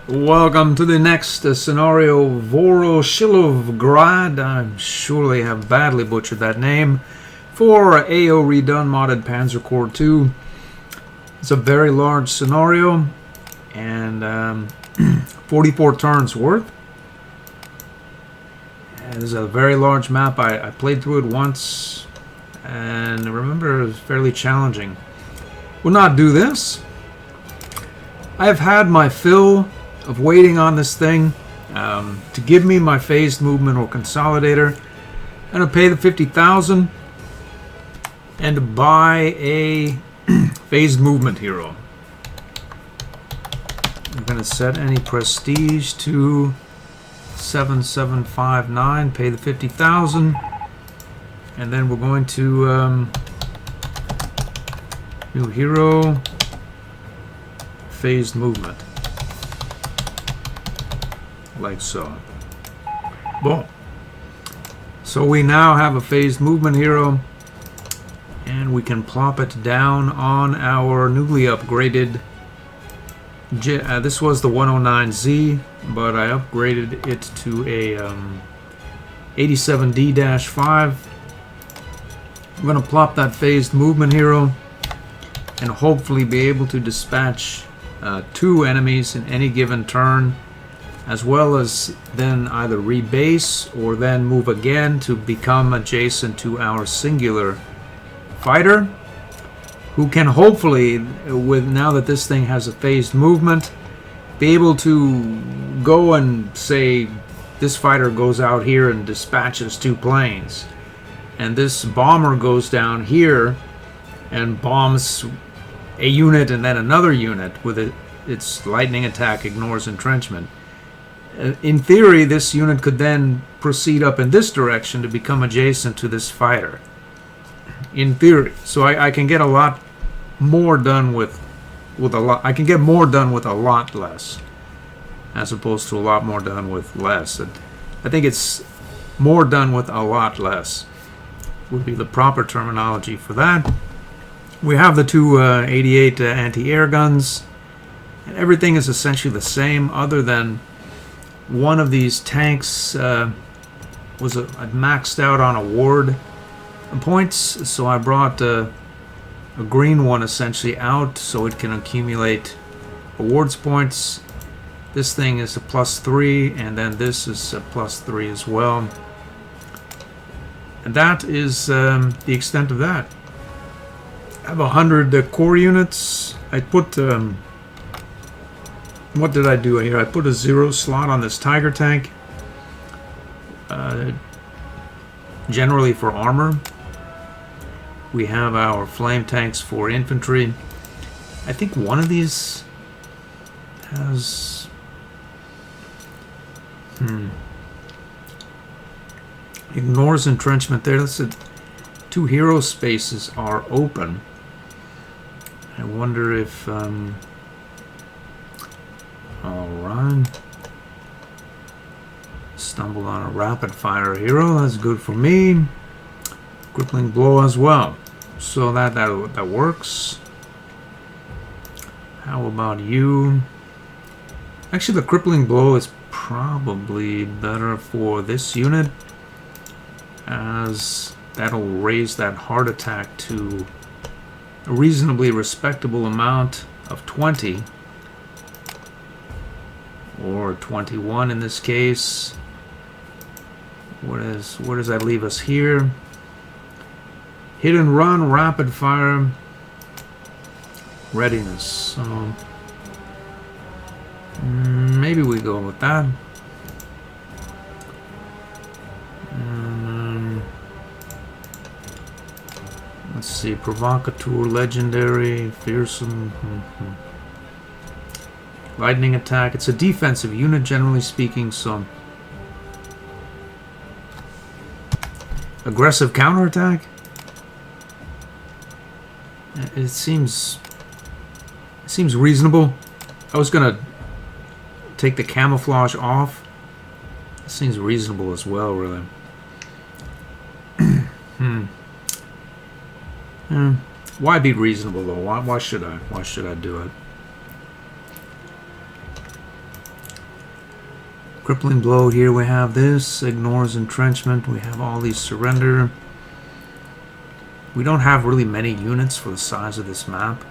Welcome to the next scenario, Voroshilovgrad. I surely have badly butchered that name. For AO Redone modded Panzer Corps 2. It's a very large scenario and 44 turns worth. And it's a very large map. I played through it once and I remember it was fairly challenging. Will not do this. I've had my fill of waiting on this thing to give me my phased movement or consolidator. I'm going to pay the 50,000 and to buy a phased movement hero. I'm going to set any prestige to 7759, pay the 50,000, and then we're going to new hero, phased movement, like so. Boom. So we now have a phased movement hero, and we can plop it down on our newly upgraded this was the 109Z, but I upgraded it to a 87D-5. I'm going to plop that phased movement hero and hopefully be able to dispatch 2 enemies in any given turn, as well as then either rebase or then move again to become adjacent to our singular fighter, who can hopefully, with now that this thing has a phased movement, be able to go and say this fighter goes out here and dispatches 2 planes, and this bomber goes down here and bombs a unit and then another unit with its lightning attack, ignores entrenchment. In theory, this unit could then proceed up in this direction to become adjacent to this fighter. In theory, so I can get a lot more done with a lot. I can get more done with a lot less, as opposed to a lot more done with less. I think it's more done with a lot less would be the proper terminology for that. We have the 2 88 anti-air guns, and everything is essentially the same, other than one of these tanks was maxed out on award points, so I brought a green one essentially out so it can accumulate awards points. This thing is a +3, and then this is a +3 as well. And that is the extent of that. I have 100 core units. I put what did I do here? I put a 0 slot on this Tiger tank, generally for armor. We have our flame tanks for infantry. I think one of these has ignores entrenchment there. That's it. 2 hero spaces are open. I wonder if alright. Stumbled on a rapid fire hero. That's good for me. Crippling blow as well. So that works. How about you? Actually, the crippling blow is probably better for this unit, as that'll raise that heart attack to a reasonably respectable amount of 20, or 21 in this case. Where does that leave us here? Hit and run, rapid fire, readiness. So maybe we go with that. Let's see, provocateur, legendary, fearsome, lightning attack. It's a defensive unit, generally speaking, so aggressive counterattack. It seems reasonable. I was gonna take the camouflage off. It seems reasonable as well, really. Why be reasonable though? Why should I? Why should I do it? Crippling blow here. We have this. Ignores entrenchment. We have all these surrender. We don't have really many units for the size of this map.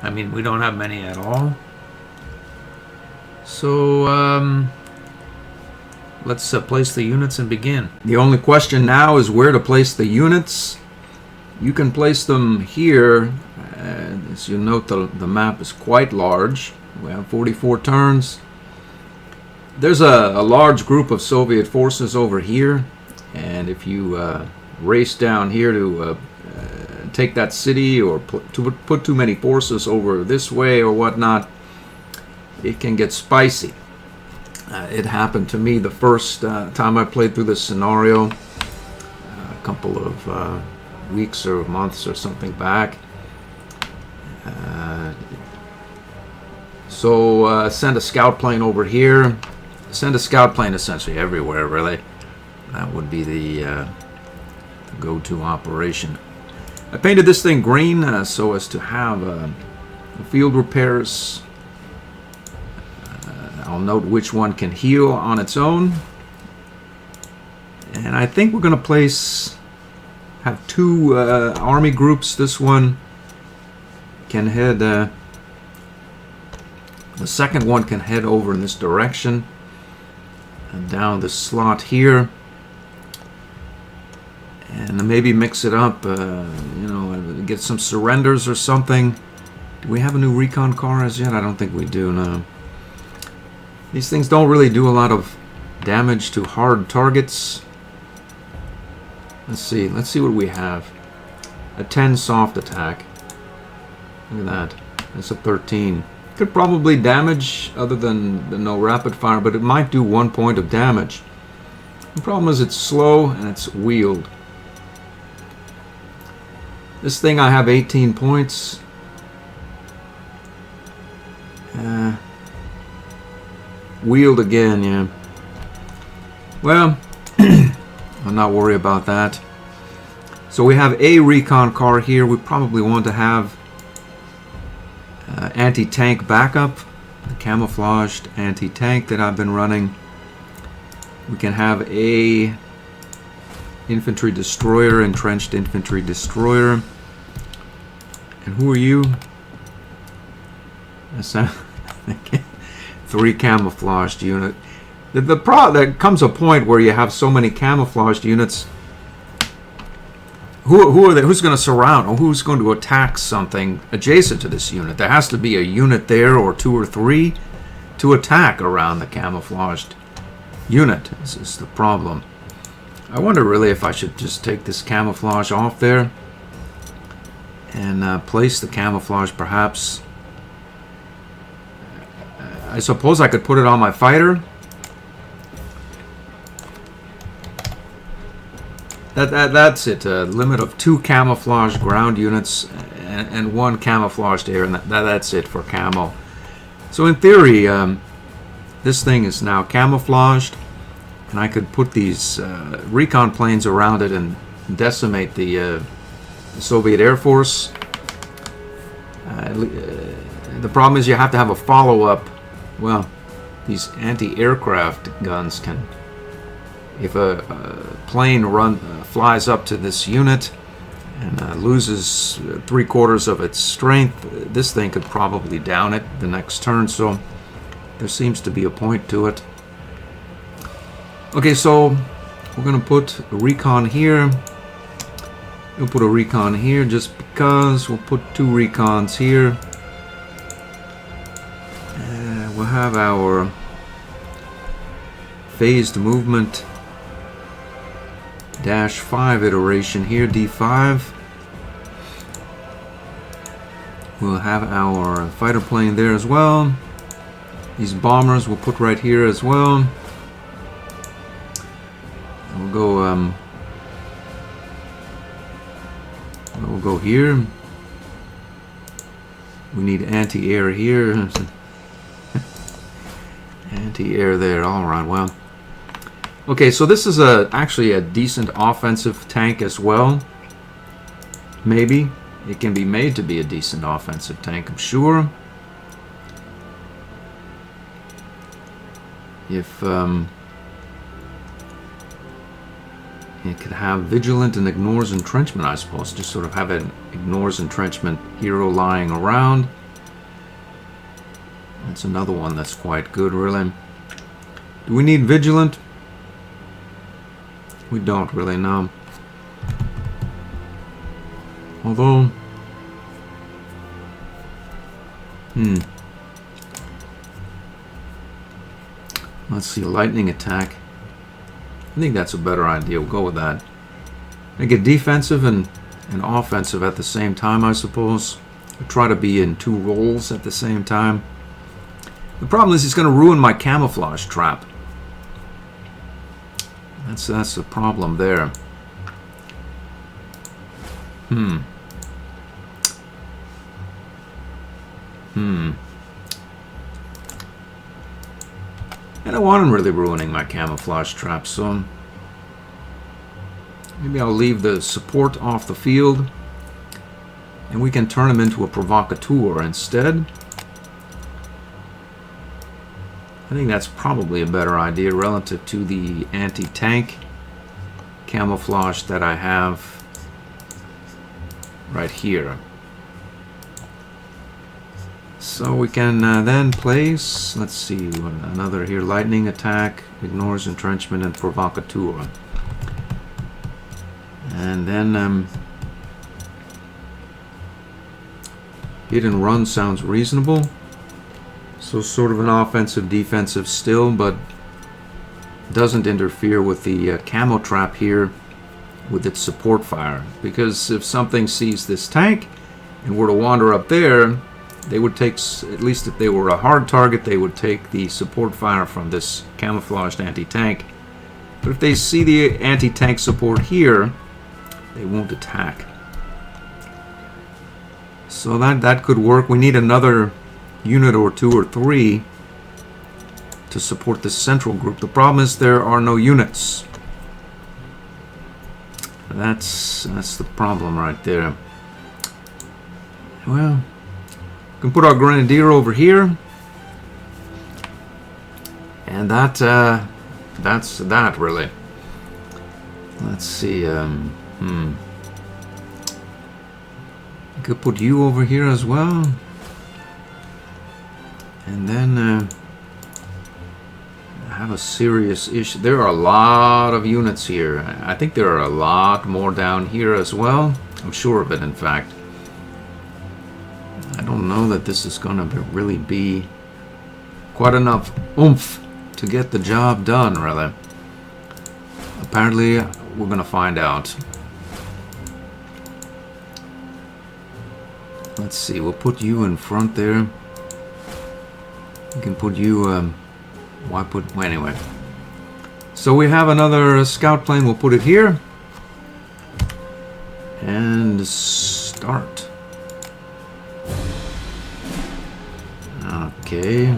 I mean, we don't have many at all. So, let's place the units and begin. The only question now is where to place the units. You can place them here. As you note, the map is quite large. We have 44 turns. There's a large group of Soviet forces over here, and if you race down here to take that city or to put too many forces over this way or whatnot, it can get spicy. It happened to me the first time I played through this scenario, a couple of weeks or months or something back. So send a scout plane over here. Send a scout plane essentially everywhere, really. That would be the go-to operation. I painted this thing green so as to have field repairs. I'll note which one can heal on its own. And I think we're going to have two army groups. This one can head, the second one can head over in this direction and down the slot here. And maybe mix it up, get some surrenders or something. Do we have a new recon car as yet? I don't think we do, no. These things don't really do a lot of damage to hard targets. Let's see what we have. A 10 soft attack. Look at that. That's a 13. Could probably damage other than the no rapid fire, but it might do 1 point of damage. The problem is it's slow and it's wheeled. This thing I have 18 points. Wheeled again, yeah. Well, I'll not worry about that. So we have a recon car here. We probably want to have anti-tank backup. The camouflaged anti-tank that I've been running. We can have a infantry destroyer, entrenched infantry destroyer. And who are you? That's 3 camouflaged unit. There comes a point where you have so many camouflaged units. Who are they? Who's going to surround? Or who's going to attack something adjacent to this unit? There has to be a unit there, or 2 or 3, to attack around the camouflaged unit. This is the problem. I wonder really if I should just take this camouflage off there and place the camouflage perhaps. I suppose I could put it on my fighter. That's it. A limit of 2 camouflaged ground units and 1 camouflaged air, and that's it for camo. So in theory, this thing is now camouflaged, and I could put these recon planes around it and decimate the Soviet Air Force. The problem is you have to have a follow-up. Well, these anti-aircraft guns can, if a plane flies up to this unit and loses 3/4 of its strength, this thing could probably down it the next turn, so there seems to be a point to it. Okay, so we're going to put a recon here. We'll put a recon here just because. We'll put 2 recons here. We'll have our phased movement -5 iteration here, D5. We'll have our fighter plane there as well. These bombers we'll put right here as well. We'll go here. We need anti-air here. Anti-air there. All right. Well. Okay. So this is actually a decent offensive tank as well. Maybe it can be made to be a decent offensive tank, I'm sure. if it could have vigilant and ignores entrenchment, I suppose. Just sort of have an ignores entrenchment hero lying around. That's another one that's quite good, really. Do we need vigilant? We don't really know. Although, let's see, lightning attack. I think that's a better idea. We'll go with that. Make it defensive and offensive at the same time, I suppose. I'll try to be in two roles at the same time. The problem is he's going to ruin my camouflage trap. That's the problem there. I don't want him really ruining my camouflage trap, so maybe I'll leave the support off the field and we can turn him into a provocateur instead. I think that's probably a better idea relative to the anti-tank camouflage that I have right here. So we can then place, let's see, another here, lightning attack, ignores entrenchment, and provocateur. And then hit and run sounds reasonable. So sort of an offensive defensive still, but doesn't interfere with the camo trap here with its support fire. Because if something sees this tank and were to wander up there, they would take, at least if they were a hard target, they would take the support fire from this camouflaged anti-tank. But if they see the anti-tank support here, they won't attack. So that could work. We need another unit or two or three to support this central group. The problem is there are no units. That's the problem right there. Well, we can put our grenadier over here, and that's that really. Let's see. You could put you over here as well, and then have a serious issue. There are a lot of units here. I think there are a lot more down here as well. I'm sure of it, in fact. I don't know that this is going to really be quite enough oomph to get the job done, really. Apparently, we're going to find out. Let's see, we'll put you in front there. We can put you, well, anyway. So we have another scout plane, we'll put it here. And start. Okay.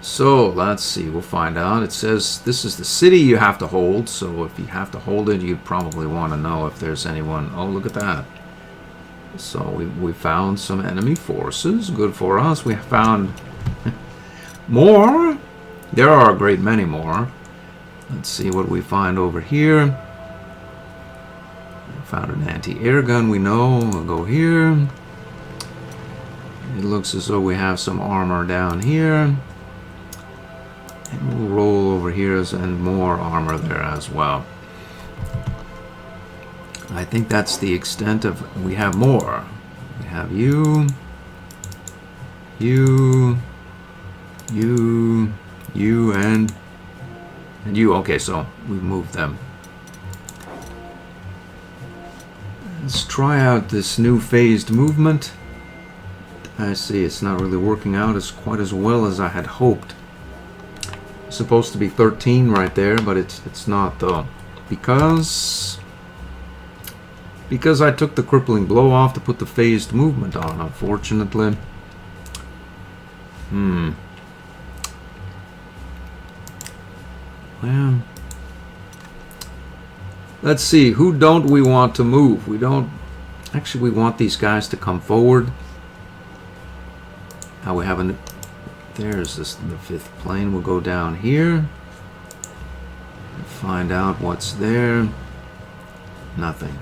So let's see, we'll find out. It says this is the city you have to hold, so if you have to hold it, you'd probably want to know if there's anyone. Oh, look at that. So we found some enemy forces. Good for us. We found more. There are a great many more. Let's see what we find over here. We found an anti-air gun, we know. We'll go here. It looks as though we have some armor down here. And we'll roll over here and more armor there as well. I think that's the extent of... We have more. We have you, and you. Okay, so we've moved them. Let's try out this new phased movement. I see it's not really working out as quite as well as I had hoped. It's supposed to be 13 right there, but it's not though. Because I took the crippling blow off to put the phased movement on, unfortunately. Well, let's see, who don't we want to move? We don't... Actually, we want these guys to come forward. Now we have a There's this, the 5th plane. We'll go down here and find out what's there. Nothing.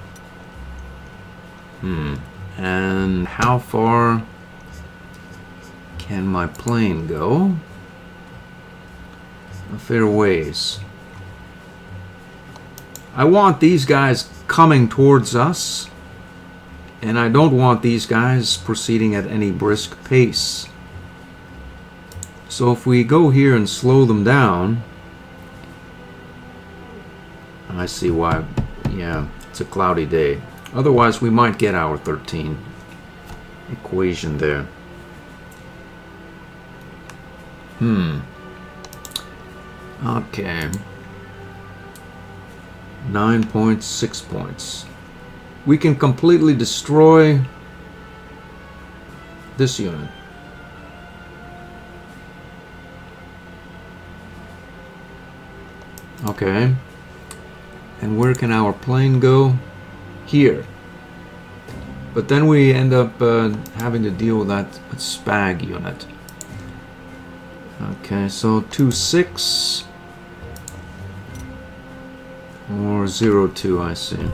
And how far can my plane go? A fair ways. I want these guys coming towards us, and I don't want these guys proceeding at any brisk pace. So if we go here and slow them down, I see why. Yeah, it's a cloudy day. Otherwise, we might get our 13 equation there. Okay. 9 points, 6 points. We can completely destroy this unit. Okay. And where can our plane go? Here. But then we end up having to deal with that SPAG unit. Okay, so 2-6 or 0-2, I see.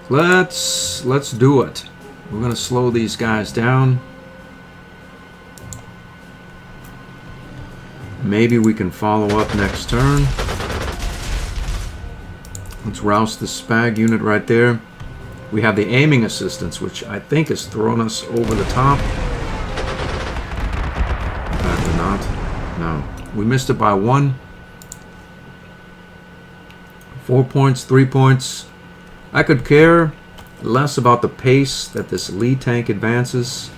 Let's do it. We're gonna slow these guys down. Maybe we can follow up next turn. Let's rouse the SPAG unit right there. We have the aiming assistance, which I think has thrown us over the top. Apparently not. No. We missed it by 1. 4 points, 3 points. I could care less about the pace that this lead tank advances.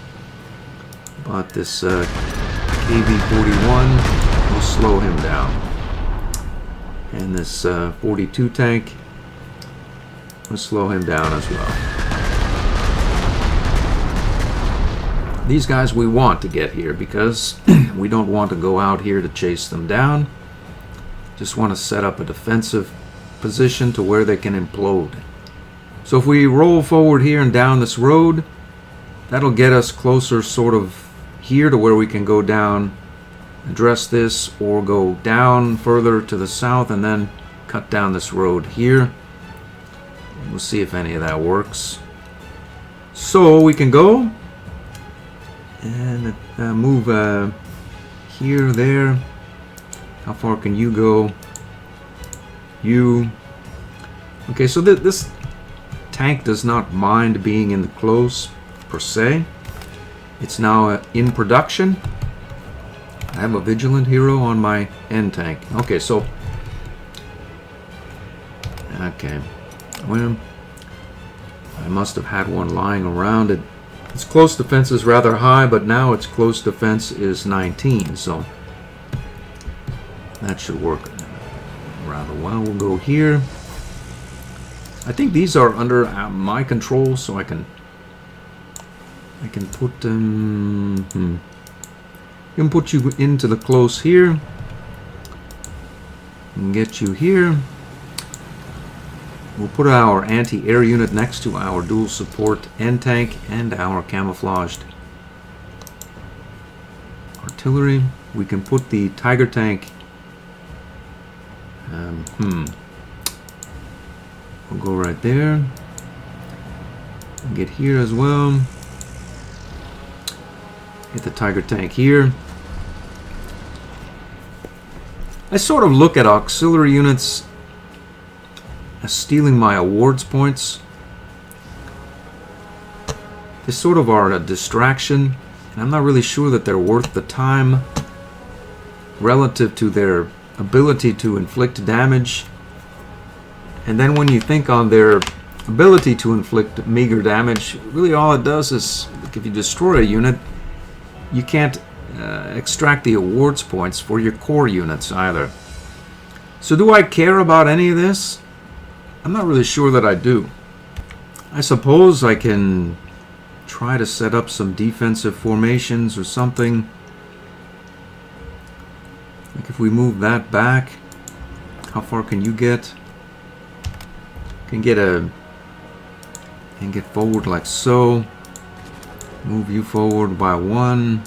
But this KV-41 will slow him down. And this 42 tank will slow him down as well. These guys we want to get here because we don't want to go out here to chase them down. Just want to set up a defensive position to where they can implode. So if we roll forward here and down this road, that'll get us closer sort of here to where we can go down, address this, or go down further to the south and then cut down this road here. We'll see if any of that works. So we can go and move here, there. How far can you go? You. Okay, so this tank does not mind being in the close per se. It's now in production. I have a vigilant hero on my end tank. Okay, so okay, well, I must have had one lying around. Its close defense is rather high, but now its close defense is 19, so that should work rather well. We'll go here. I think these are under my control, so I can put them. Can put you into the close here and get you here. We'll put our anti-air unit next to our dual support end tank and our camouflaged artillery. We can put the Tiger tank. We'll go right there. And get here as well. Get the Tiger tank here. I sort of look at auxiliary units as stealing my awards points. They sort of are a distraction, and I'm not really sure that they're worth the time relative to their ability to inflict damage. And then when you think on their ability to inflict meager damage, really all it does is, if you destroy a unit, you can't extract the awards points for your core units either. So do I care about any of this? I'm not really sure that I do. I suppose I can try to set up some defensive formations or something. Like if we move that back, how far can you get? Can get forward like so. Move you forward by 1.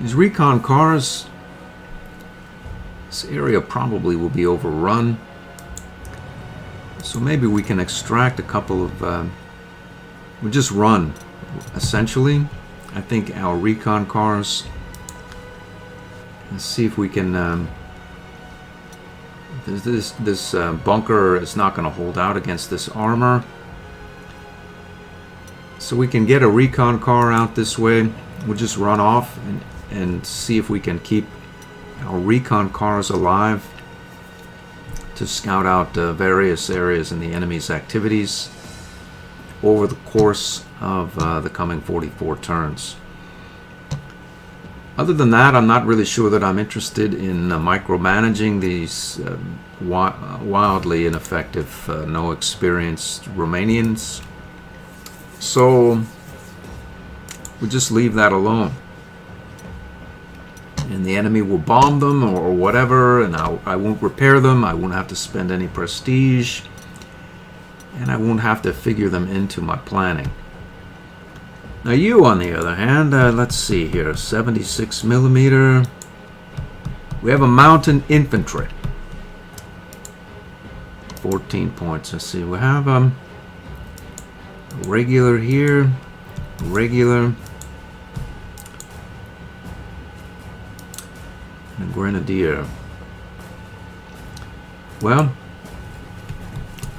These recon cars, this area probably will be overrun. So maybe we can extract a couple of... we'll just run, essentially. I think our recon cars... Let's see if we can... this bunker is not going to hold out against this armor. So we can get a recon car out this way. We'll just run off and see if we can keep our recon cars alive to scout out various areas in the enemy's activities over the course of the coming 44 turns. Other than that, I'm not really sure that I'm interested in micromanaging these wildly ineffective, no experienced Romanians. So we'll just leave that alone. And the enemy will bomb them or whatever, and I won't repair them. I won't have to spend any prestige, and I won't have to figure them into my planning. Now you, on the other hand, let's see here, 76 millimeter. We have a mountain infantry. 14 points. Let's see, we have a regular here, regular. And a grenadier. Well,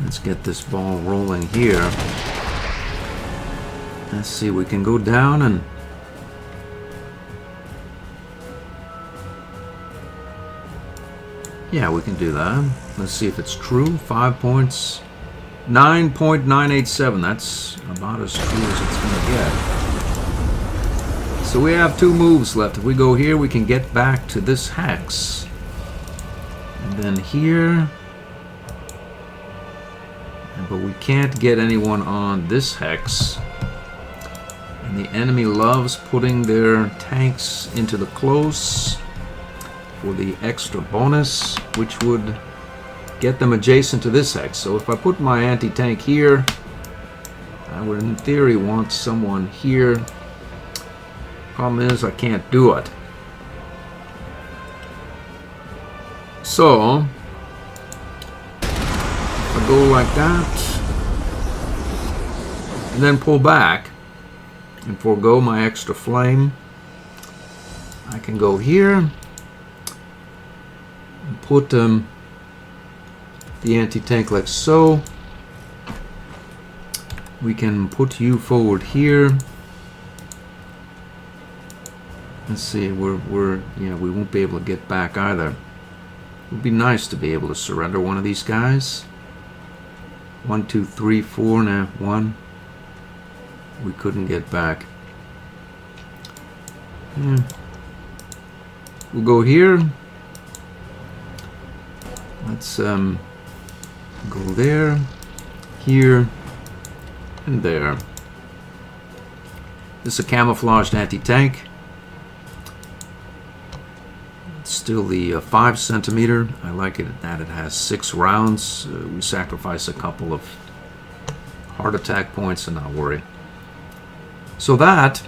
let's get this ball rolling here. Let's see, we can go down and yeah, we can do that. Let's see if it's true. 5 points. 9.987. That's about as true as it's going to get. So we have 2 moves left. If we go here, we can get back to this hex. And then here. But we can't get anyone on this hex. And the enemy loves putting their tanks into the close for the extra bonus, which would get them adjacent to this hex. So if I put my anti-tank here, I would in theory want someone here. Problem is I can't do it. So if I go like that and then pull back and forego my extra flame, I can go here and put the anti-tank like so. We can put you forward here. Let's see, we won't be able to get back either. It would be nice to be able to surrender one of these guys. 1, 2, 3, 4, now 1. We couldn't get back. Yeah. We'll go here. Let's go there, here, and there. This is a camouflaged anti-tank. Still the 5 centimeter. I like it that it has 6 rounds. We sacrifice a couple of heart attack points and not worry. So that,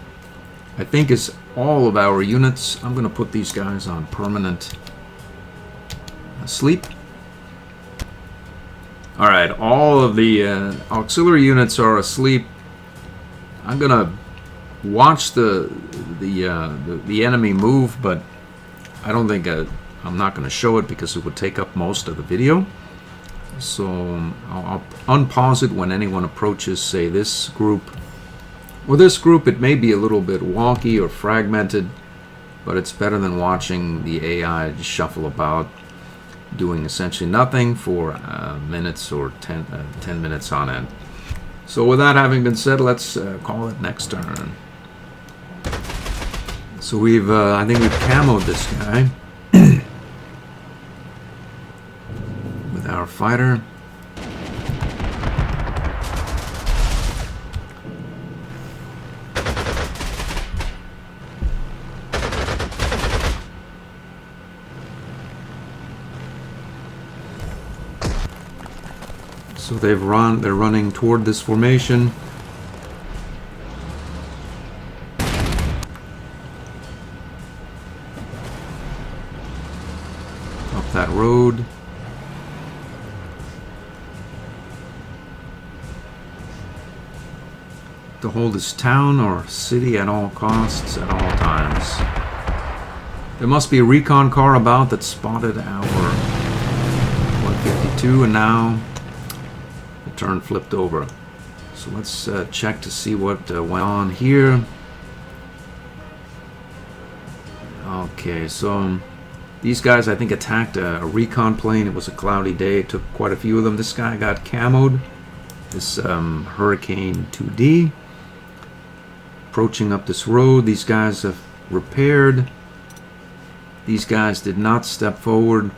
I think, is all of our units. I'm going to put these guys on permanent sleep. Alright, all of the auxiliary units are asleep. I'm going to watch the enemy move, but I don't think I'm not going to show it because it would take up most of the video. So I'll unpause it when anyone approaches, say, this group. Or this group, it may be a little bit wonky or fragmented, but it's better than watching the AI just shuffle about, doing essentially nothing for minutes or 10 minutes on end. So with that having been said, let's call it next turn. So we've, I think we've camoed this guy with our fighter. So they're running toward this formation. that road. To hold this town or city at all costs, at all times. There must be a recon car about that spotted our 152, and now the turn flipped over. So let's check to see what went on here. Okay, so these guys I think attacked a recon plane. It was a cloudy day. It took quite a few of them. This guy got camoed. This Hurricane 2D. Approaching up this road. These guys have repaired. These guys did not step forward.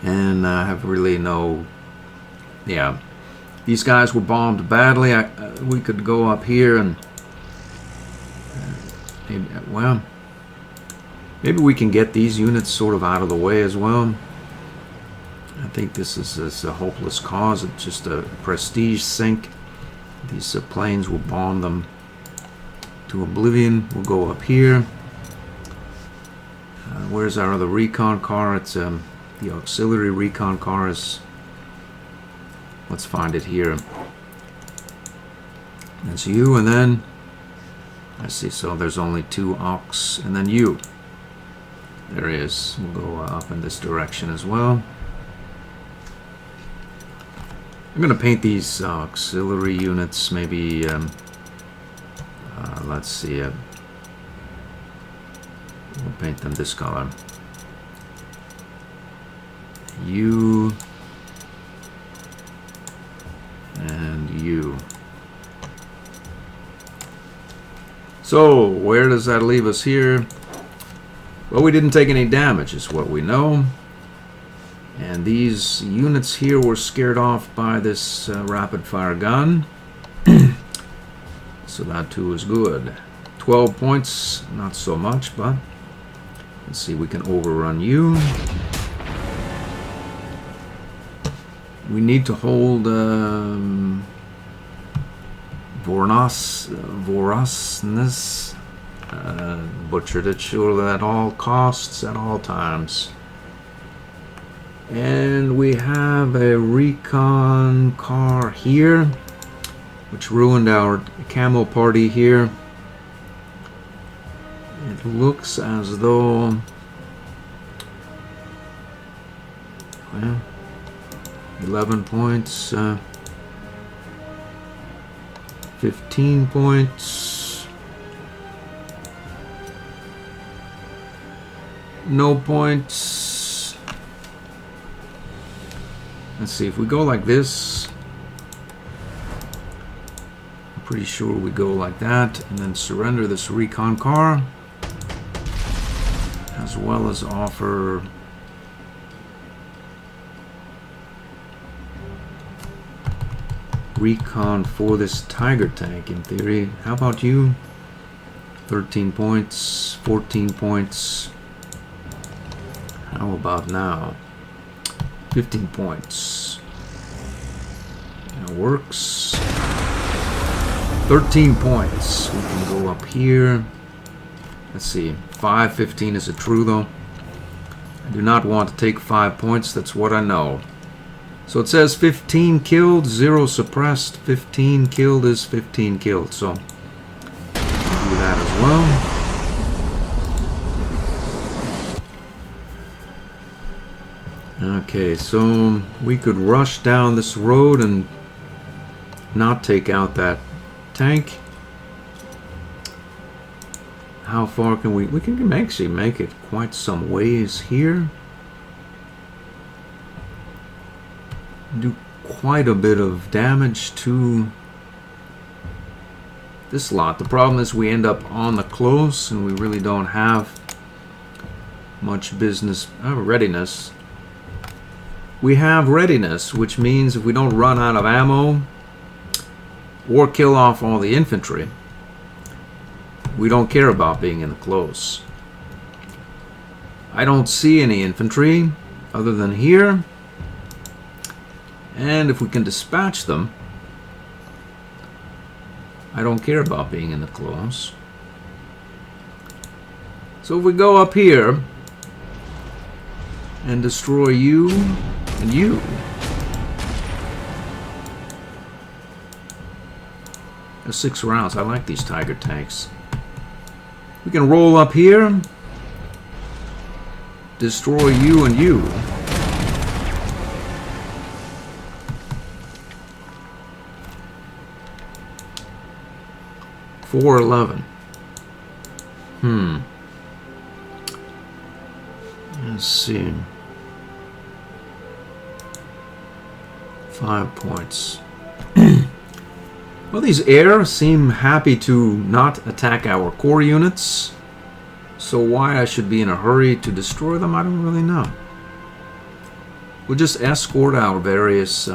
And have really no... Yeah. These guys were bombed badly. We could go up here and... maybe we can get these units sort of out of the way as well. I think this is a hopeless cause. It's just a prestige sink. These planes will bomb them to oblivion. We'll go up here. Where's our other recon car? It's the auxiliary recon car is... Let's find it here. That's you, and then... I see, so there's only 2 aux, and then you. There he is. We'll go up in this direction as well. I'm going to paint these auxiliary units, maybe, let's see, we'll paint them this color. You and you. So, where does that leave us here? Well, we didn't take any damage, is what we know. And these units here were scared off by this rapid-fire gun. So that too is good. 12 points, not so much, but let's see, we can overrun you. We need to hold Voroshilovgrad. Butchered it surely at all costs, at all times. And we have a recon car here, which ruined our camo party here. It looks as though, well, 11 points, 15 points, no points. Let's see, if we go like this, I'm pretty sure we go like that, and then surrender this recon car, as well as offer recon for this Tiger tank, in theory. How about you? 13 points, 14 points. How about now? 15 points. That works. 13 points. We can go up here. Let's see. 5-15 is it true though? I do not want to take 5 points. That's what I know. So it says 15 killed, 0 suppressed. 15 killed is 15 killed. So I'll do that as well. Okay, so we could rush down this road and not take out that tank. How far can we can actually make it quite some ways here. Do quite a bit of damage to this lot. The problem is we end up on the close and we really don't have much business readiness. We have readiness, which means if we don't run out of ammo or kill off all the infantry, we don't care about being in the close. I don't see any infantry other than here. And if we can dispatch them, I don't care about being in the close. So if we go up here, and destroy you and you. There's 6 rounds. I like these Tiger tanks. We can roll up here, destroy you and you. $411. Let's see. 5 points. Well, these air seem happy to not attack our core units. So why I should be in a hurry to destroy them, I don't really know. We'll just escort our various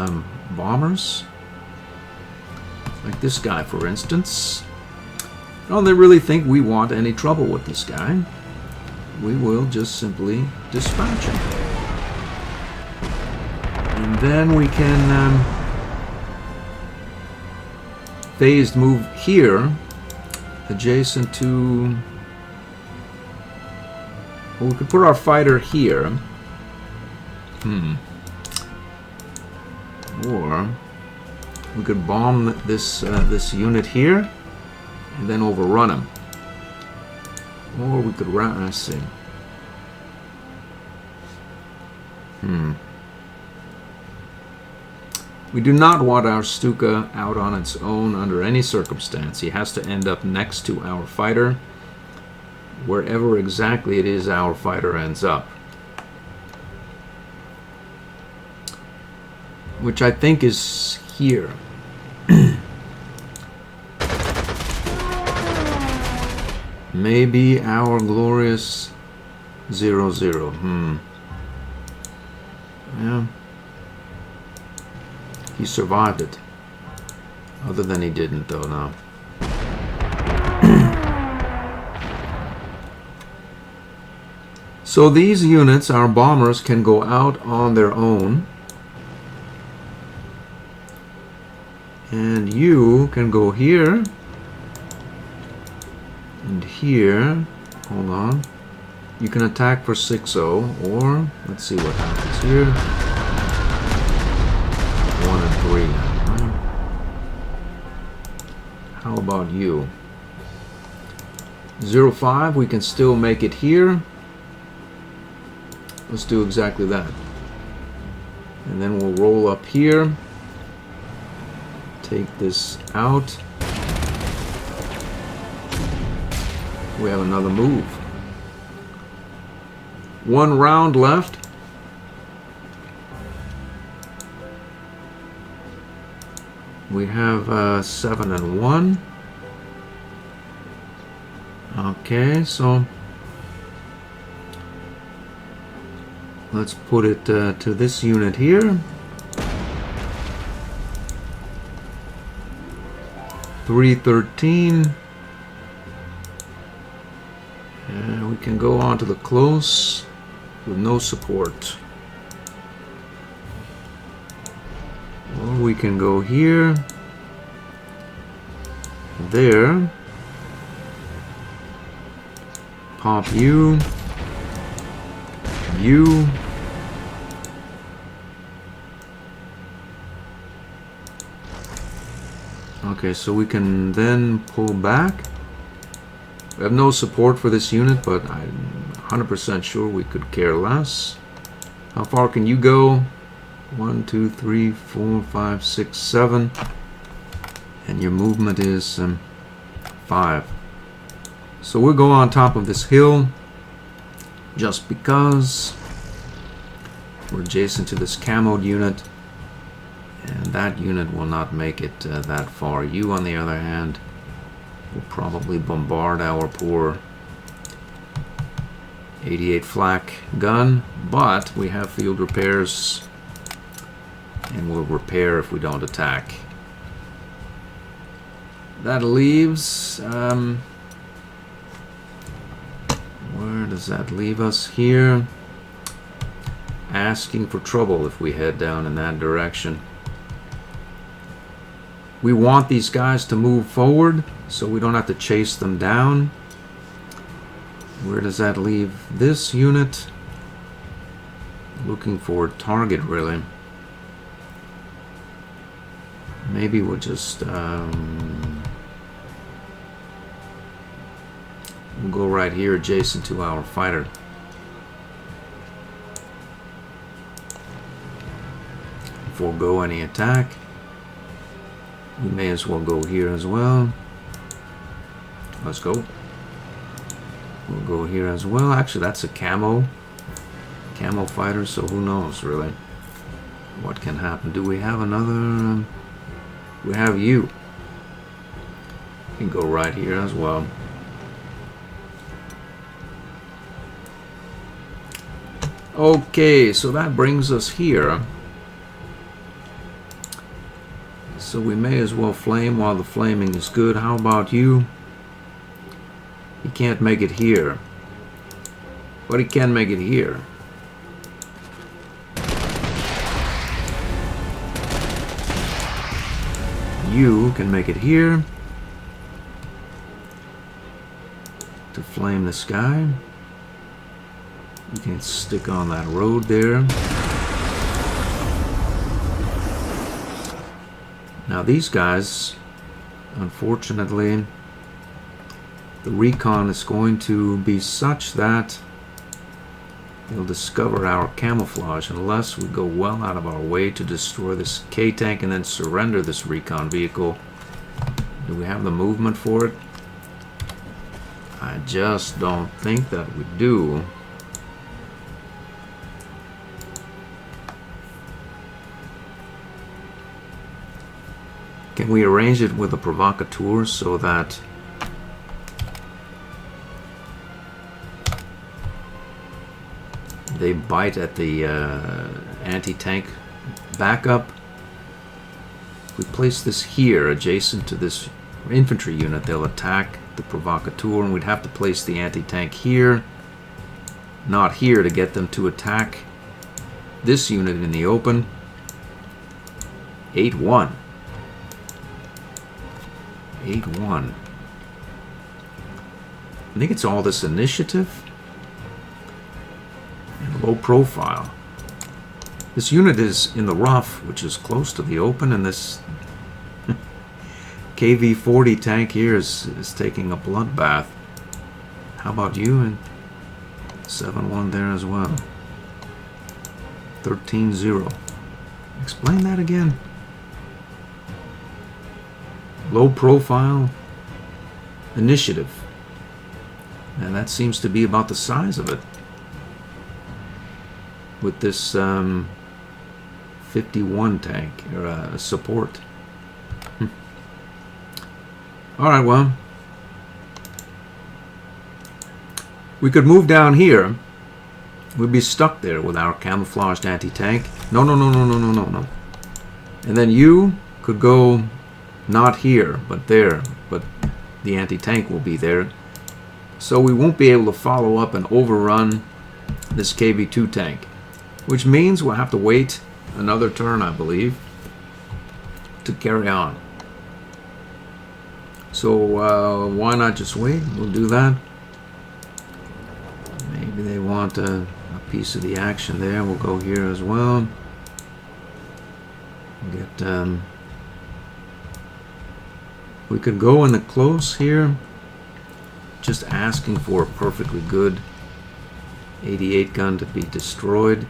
bombers. Like this guy, for instance. Don't they really think we want any trouble with this guy? We will just simply dispatch him. And then we can phased move here, adjacent to... Well, we could put our fighter here. Or we could bomb this this unit here and then overrun him. Or we could run. I see. We do not want our Stuka out on its own under any circumstance. He has to end up next to our fighter, wherever exactly it is our fighter ends up. Which I think is here. Maybe our glorious 0-0. Yeah. He survived it. Other than he didn't, though, no. So these units, our bombers, can go out on their own. And you can go here. And here. Hold on. You can attack for 6-0. Or, let's see what happens here. 1 and 3 now, right? How about you? 0-5, we can still make it here. Let's do exactly that. And then we'll roll up here. Take this out. We have another move. 1 round left. We have 7 and 1. Okay, so let's put it to this unit here. 313. And we can go on to the close with no support. Or we can go here, there, pop you, you, okay, so we can then pull back. We have no support for this unit, but I'm 100% sure we could care less. How far can you go? 1, 2, 3, 4, 5, 6, 7. And your movement is 5. So we'll go on top of this hill just because we're adjacent to this camoed unit. And that unit will not make it that far. You, on the other hand, will probably bombard our poor 88 flak gun. But we have field repairs. And we'll repair if we don't attack. That leaves... where does that leave us? Here. Asking for trouble if we head down in that direction. We want these guys to move forward, so we don't have to chase them down. Where does that leave this unit? Looking for a target, really. Maybe we'll just we'll go right here adjacent to our fighter. Forego any attack. We may as well go here as well. Let's go. We'll go here as well. Actually, that's a camo fighter, so who knows really what can happen. Do we have another? We have you. You can go right here as well. Okay, so that brings us here. So we may as well flame while the flaming is good. How about you? He can't make it here, but he can make it here. You can make it here to flame the sky. You can stick on that road there. Now these guys, unfortunately, the recon is going to be such that they'll discover our camouflage unless we go well out of our way to destroy this K-tank and then surrender this recon vehicle. Do we have the movement for it? I just don't think that we do. Can we arrange it with a provocateur so that they bite at the anti-tank backup? If we place this here adjacent to this infantry unit, they'll attack the provocateur, and we'd have to place the anti-tank here, not here, to get them to attack this unit in the open. 8-1. 8-1. I think it's all this initiative and low profile. This unit is in the rough, which is close to the open, and this KV-40 tank here is taking a bloodbath. How about you? And 7-1 there as well. 13-0. Explain that again. Low profile initiative. And that seems to be about the size of it. With this 51 tank, or support. Alright, well. We could move down here. We'd be stuck there with our camouflaged anti-tank. No. And then you could go not here, but there. But the anti-tank will be there. So we won't be able to follow up and overrun this KV-2 tank. Which means we'll have to wait another turn, I believe, to carry on. So why not just wait? We'll do that. Maybe they want a piece of the action there. We'll go here as well. Get we could go in the close here, just asking for a perfectly good 88 gun to be destroyed.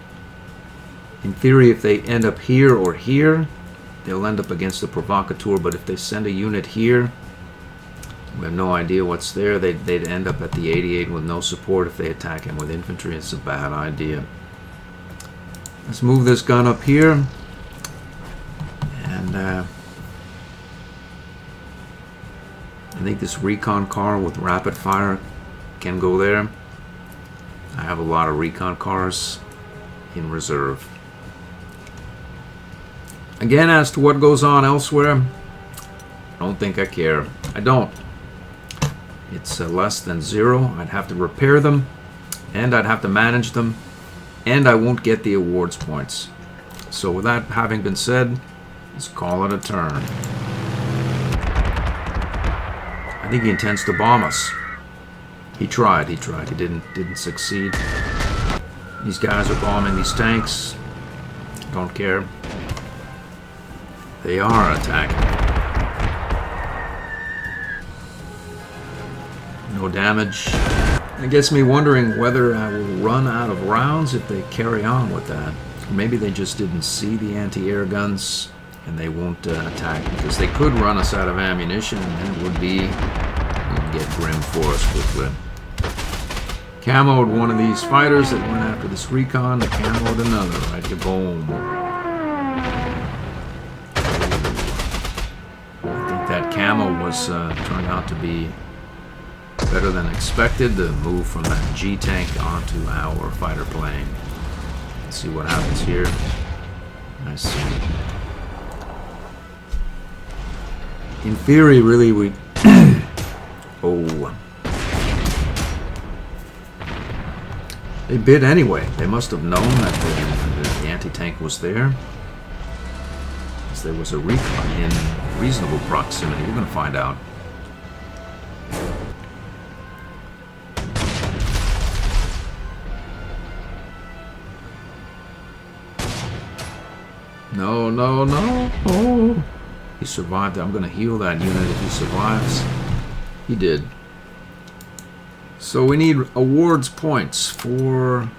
In theory, if they end up here or here, they'll end up against the provocateur, but if they send a unit here, we have no idea what's there. They'd end up at the 88 with no support if they attack him with infantry. It's a bad idea. Let's move this gun up here. And I think this recon car with rapid fire can go there. I have a lot of recon cars in reserve. Again, as to what goes on elsewhere, I don't think I care. I don't. It's less than 0. I'd have to repair them, and I'd have to manage them, and I won't get the awards points. So with that having been said, let's call it a turn. I think he intends to bomb us. He tried. He didn't succeed. These guys are bombing these tanks. Don't care. They are attacking. No damage. It gets me wondering whether I will run out of rounds if they carry on with that. Maybe they just didn't see the anti-air guns and they won't attack, because they could run us out of ammunition and then it would be, we'd get grim for us quickly. Camoed one of these fighters that went after this recon, camoed another, right? Boom. I think that camo was turned out to be better than expected, the move from that G tank onto our fighter plane. Let's see what happens here. I see. In theory, really, we... Oh. They bid anyway. They must have known that the anti-tank was there. Because there was a recon in reasonable proximity. We're going to find out. No, no, no. Oh. He survived. I'm going to heal that unit if he survives. He did. So we need awards points for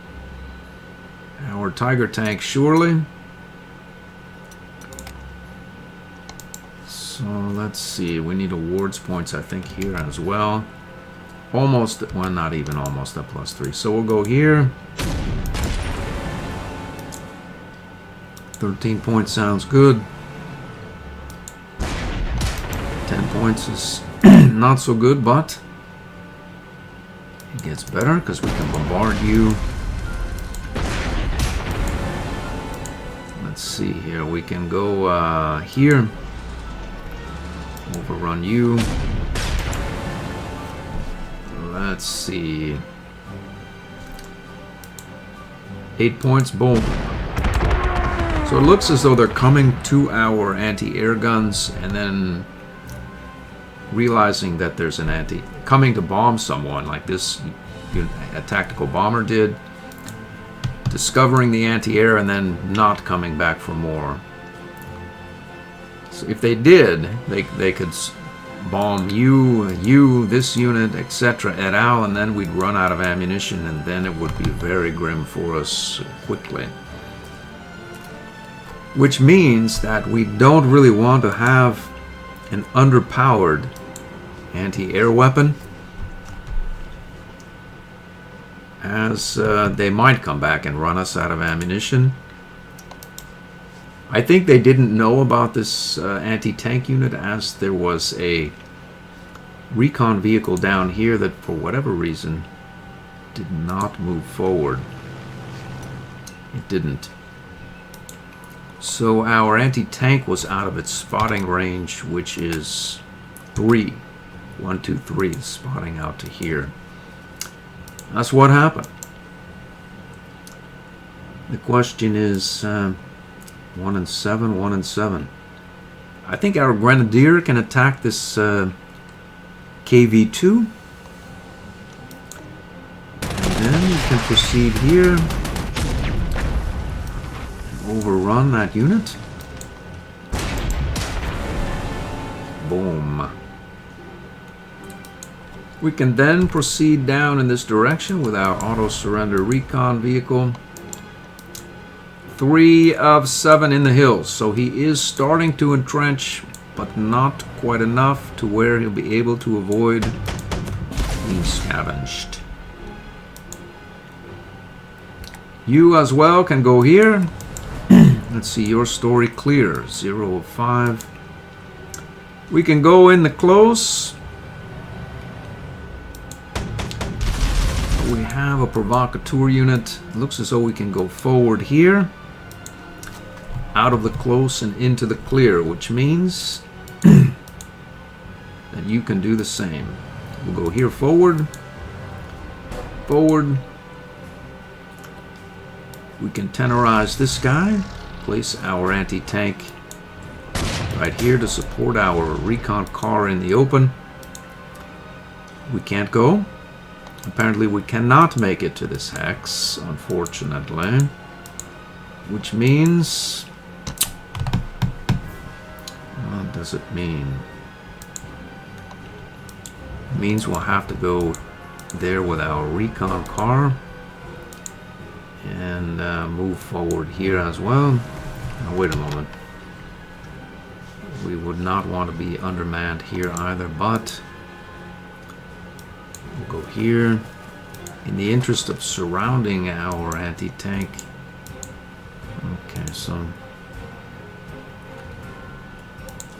our Tiger tank, surely. So let's see. We need awards points, I think, here as well. Almost, well, not even almost a +3. So we'll go here. 13 points sounds good. 10 points is not so good, but it gets better because we can bombard you. Let's see here. We can go here. Overrun you. Let's see. 8 points. Boom. So it looks as though they're coming to our anti-air guns and then realizing that there's an coming to bomb someone like this, a tactical bomber did, discovering the anti-air and then not coming back for more. So if they did, they could bomb you, this unit, etc., et al., and then we'd run out of ammunition, and then it would be very grim for us quickly. Which means that we don't really want to have an underpowered anti-air weapon, as they might come back and run us out of ammunition. I think they didn't know about this anti-tank unit, as there was a recon vehicle down here that for whatever reason did not move forward. It didn't. So our anti-tank was out of its spotting range, which is 3. 1, 2, 3, spotting out to here. That's what happened. The question is 1 and 7, 1 and 7. I think our Grenadier can attack this KV-2. And then we can proceed here. Overrun that unit. Boom. We can then proceed down in this direction with our auto-surrender recon vehicle. 3 of 7 in the hills. So he is starting to entrench, but not quite enough to where he'll be able to avoid being scavenged. You as well can go here. Let's see, your story clear. 0 of 5. We can go in the close. We have a provocateur unit. Looks as though we can go forward here. Out of the close and into the clear, which means that you can do the same. We'll go here forward. Forward. We can tennerize this guy. Place our anti-tank right here to support our recon car in the open. We can't go. Apparently we cannot make it to this hex, unfortunately. Which means... what does it mean? It means we'll have to go there with our recon car. And move forward here as well. Now, wait a moment. We would not want to be undermanned here either, but we'll go here in the interest of surrounding our anti-tank. Okay, so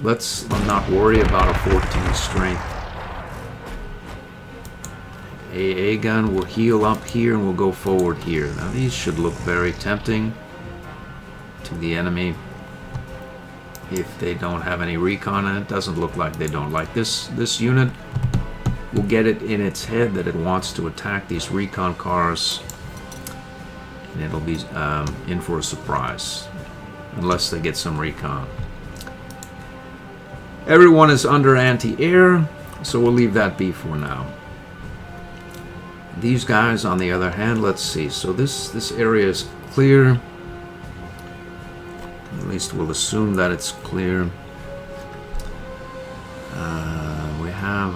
let's not worry about a 14 strength. AA gun will heal up here and we'll go forward here. Now these should look very tempting to the enemy if they don't have any recon, and it doesn't look like they don't. Like this unit will get it in its head that it wants to attack these recon cars, and it'll be in for a surprise unless they get some recon. Everyone is under anti-air, so we'll leave that be for now. These guys, on the other hand, let's see. So this area is clear. At least we'll assume that it's clear. We have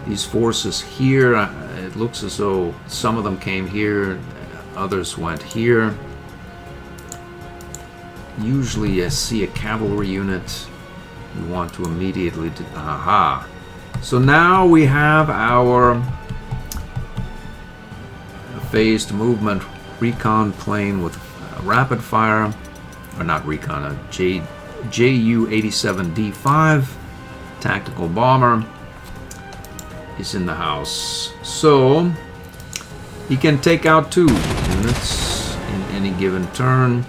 these forces here. It looks as though some of them came here, others went here. Usually I see a cavalry unit. You want to immediately do... aha! So now we have our phased movement recon plane with rapid fire, or not recon, a Ju-87D5 tactical bomber is in the house. So he can take out 2 units in any given turn.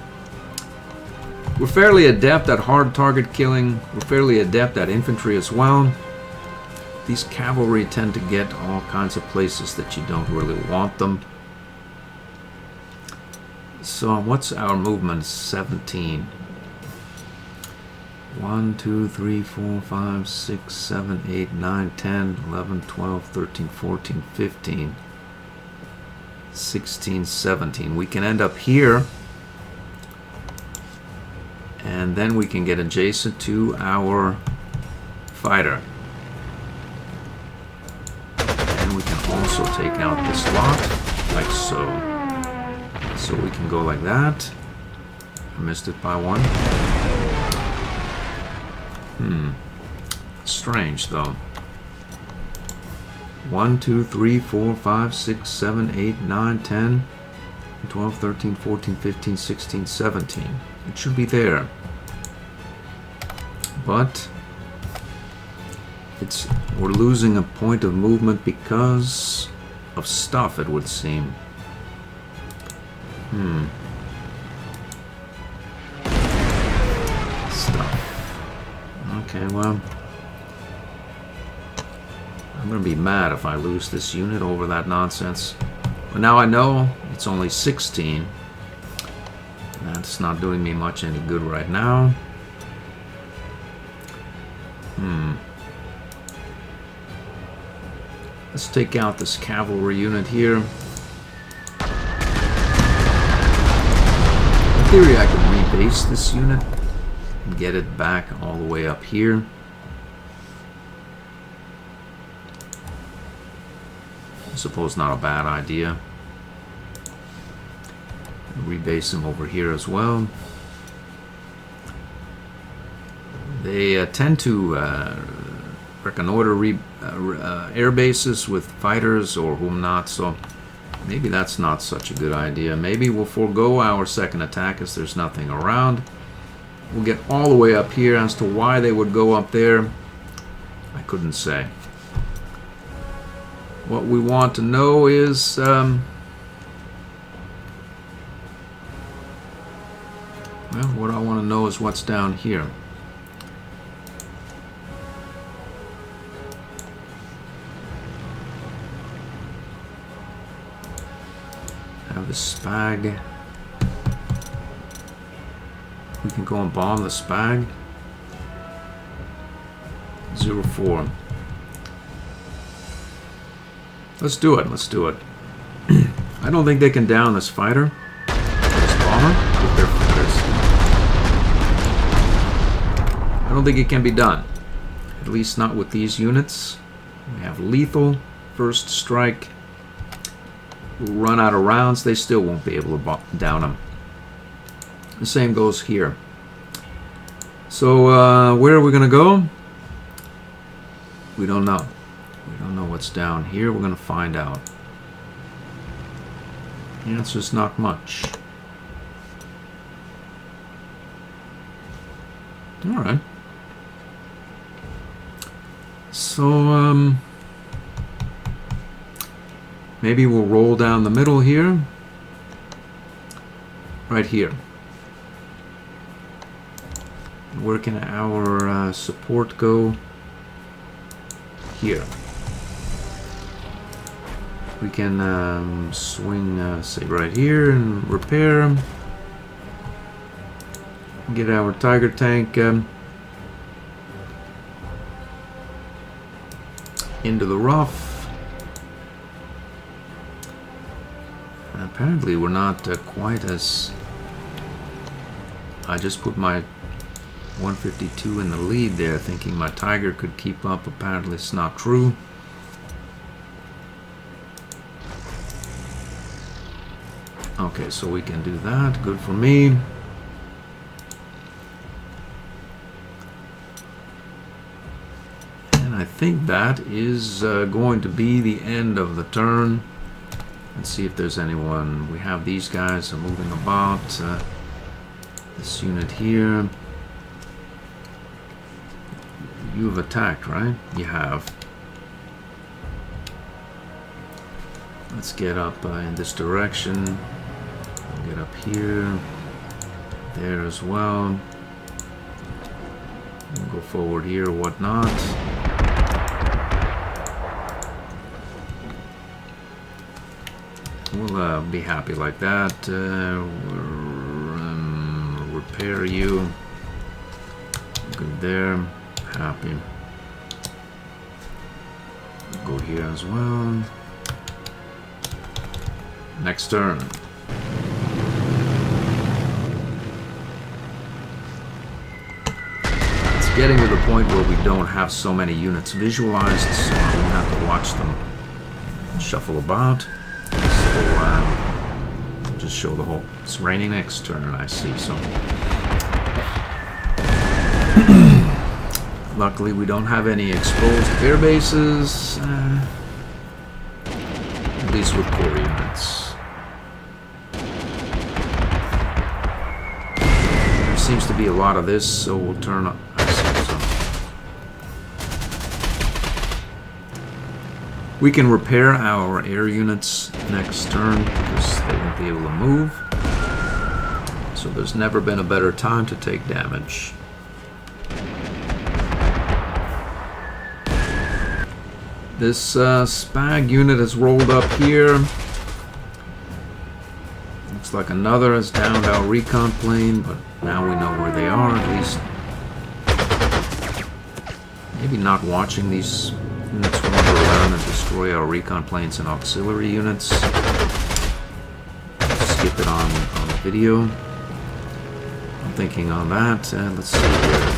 We're fairly adept at hard target killing. We're fairly adept at infantry as well. These cavalry tend to get all kinds of places that you don't really want them. So what's our movement? 17. 1, 2, 3, 4, 5, 6, 7, 8, 9, 10, 11, 12, 13, 14, 15, 16, 17. We can end up here. And then we can get adjacent to our fighter. We can also take out this lot, like so. So we can go like that. I missed it by 1. Strange, though. 1, 2, 3, 4, 5, 6, 7, 8, 9, 10, 12, 13, 14, 15, 16, 17. It should be there. But... we're losing a point of movement because of stuff, it would seem. Stuff. Okay, well, I'm gonna be mad if I lose this unit over that nonsense. But now I know it's only 16. That's not doing me much any good right now. Let's take out this cavalry unit here. In theory, I could rebase this unit and get it back all the way up here. I suppose not a bad idea. Rebase them over here as well. They tend to reconnoiter air bases with fighters or whom not, so maybe that's not such a good idea. Maybe we'll forego our second attack as there's nothing around. We'll get all the way up here. As to why they would go up there, I couldn't say. What we want to know is well, what I want to know is what's down here. The Spag. We can go and bomb the Spag. 04. Let's do it. Let's do it. I don't think they can down this fighter. This bomber with their fighters. I don't think it can be done. At least not with these units. We have lethal first strike. We'll run out of rounds. They still won't be able to down them. The same goes here. So where are we going to go? We don't know. We don't know what's down here. We're going to find out. The answer's not much. Alright. So, maybe we'll roll down the middle here. Right here. Where can our support go? Here. We can swing, say, right here and repair. Get our Tiger tank into the rough. Apparently we're not quite as... I just put my 152 in the lead there, thinking my Tiger could keep up. Apparently it's not true. Okay, so we can do that. Good for me. And I think that is going to be the end of the turn. Let's see if there's anyone. We have these guys are moving about. This unit here. You've attacked, right? You have. Let's get up in this direction. Get up here. There as well. We'll go forward here, whatnot. We'll be happy like that. Repair you. Good there. Happy. Go here as well. Next turn. It's getting to the point where we don't have so many units visualized, so I won't have to watch them shuffle about. So just show the whole. It's raining next turn, I see. So luckily we don't have any exposed air bases, at least with core units. There seems to be a lot of this, so we'll turn up. We can repair our air units next turn because they won't be able to move. So there's never been a better time to take damage. This Spag unit has rolled up here. Looks like another has downed our recon plane, but now we know where they are, at least. Maybe not watching these units wander around and destroy our recon planes and auxiliary units. Skip it on the video. I'm thinking on that. Let's see here.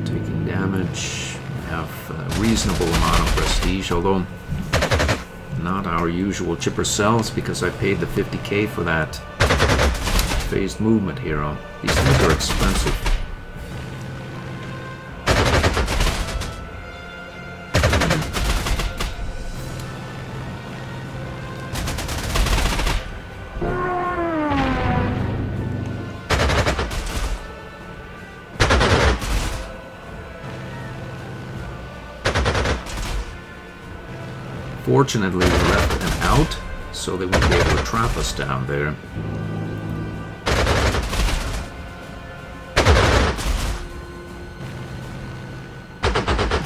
Taking damage. We have a reasonable amount of prestige, although not our usual chipper cells because I paid the 50k for that phased movement hero. These things are expensive. Fortunately, we left an out, so they won't be able to trap us down there.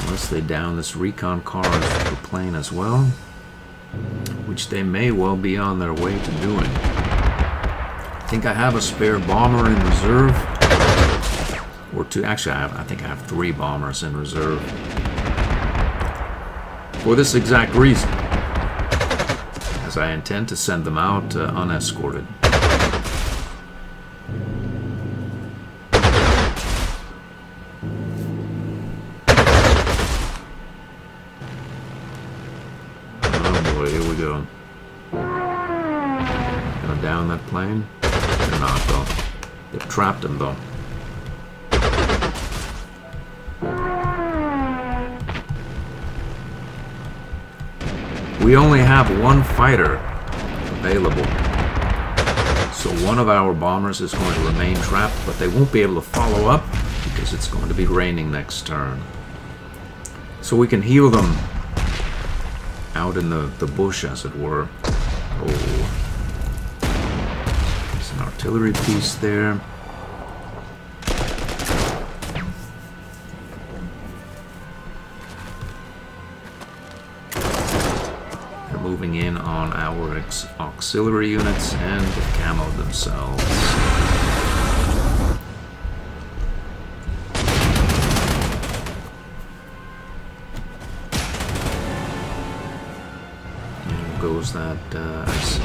Unless they down this recon car or plane as well, which they may well be on their way to doing. I think I have a spare bomber in reserve, or two. Actually, I think I have 3 bombers in reserve. for this exact reason, as I intend to send them out unescorted. Oh boy, here we go. Gonna down that plane? They're not, though. They've trapped him, though. We only have one fighter available, so one of our bombers is going to remain trapped, but they won't be able to follow up because it's going to be raining next turn. So we can heal them out in the bush, as it were. Oh, there's an artillery piece there. Moving in on our auxiliary units and the camo themselves. And goes that ice.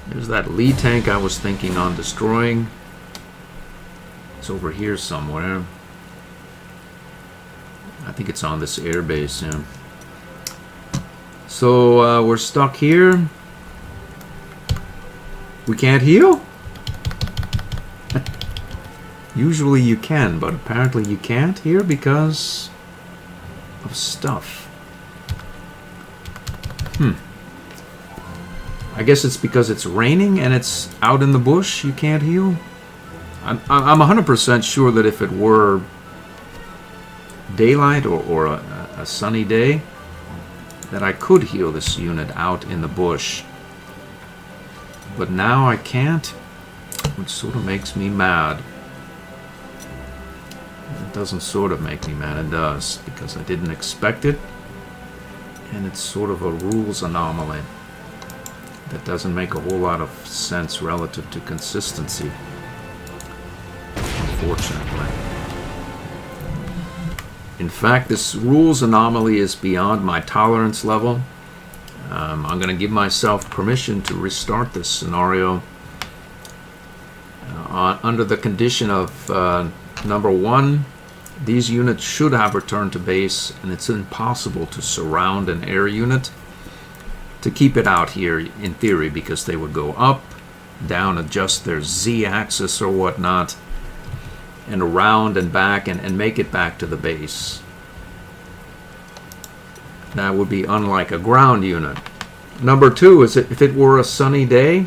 There's that Lee tank I was thinking on destroying. It's over here somewhere. I think it's on this airbase, yeah. So we're stuck here. We can't heal? Usually you can, but apparently you can't here because of stuff. I guess it's because it's raining and it's out in the bush you can't heal? I'm 100% sure that if it were daylight or a sunny day, that I could heal this unit out in the bush. But now I can't, which sort of makes me mad. It doesn't sort of make me mad, it does, because I didn't expect it, and it's sort of a rules anomaly. That doesn't make a whole lot of sense relative to consistency, unfortunately. In fact, this rules anomaly is beyond my tolerance level. I'm going to give myself permission to restart this scenario under the condition of number one, these units should have returned to base, and it's impossible to surround an air unit to keep it out here in theory, because they would go up, down, adjust their z-axis or whatnot, and around and back and make it back to the base. That would be unlike a ground unit. Number two is that if it were a sunny day,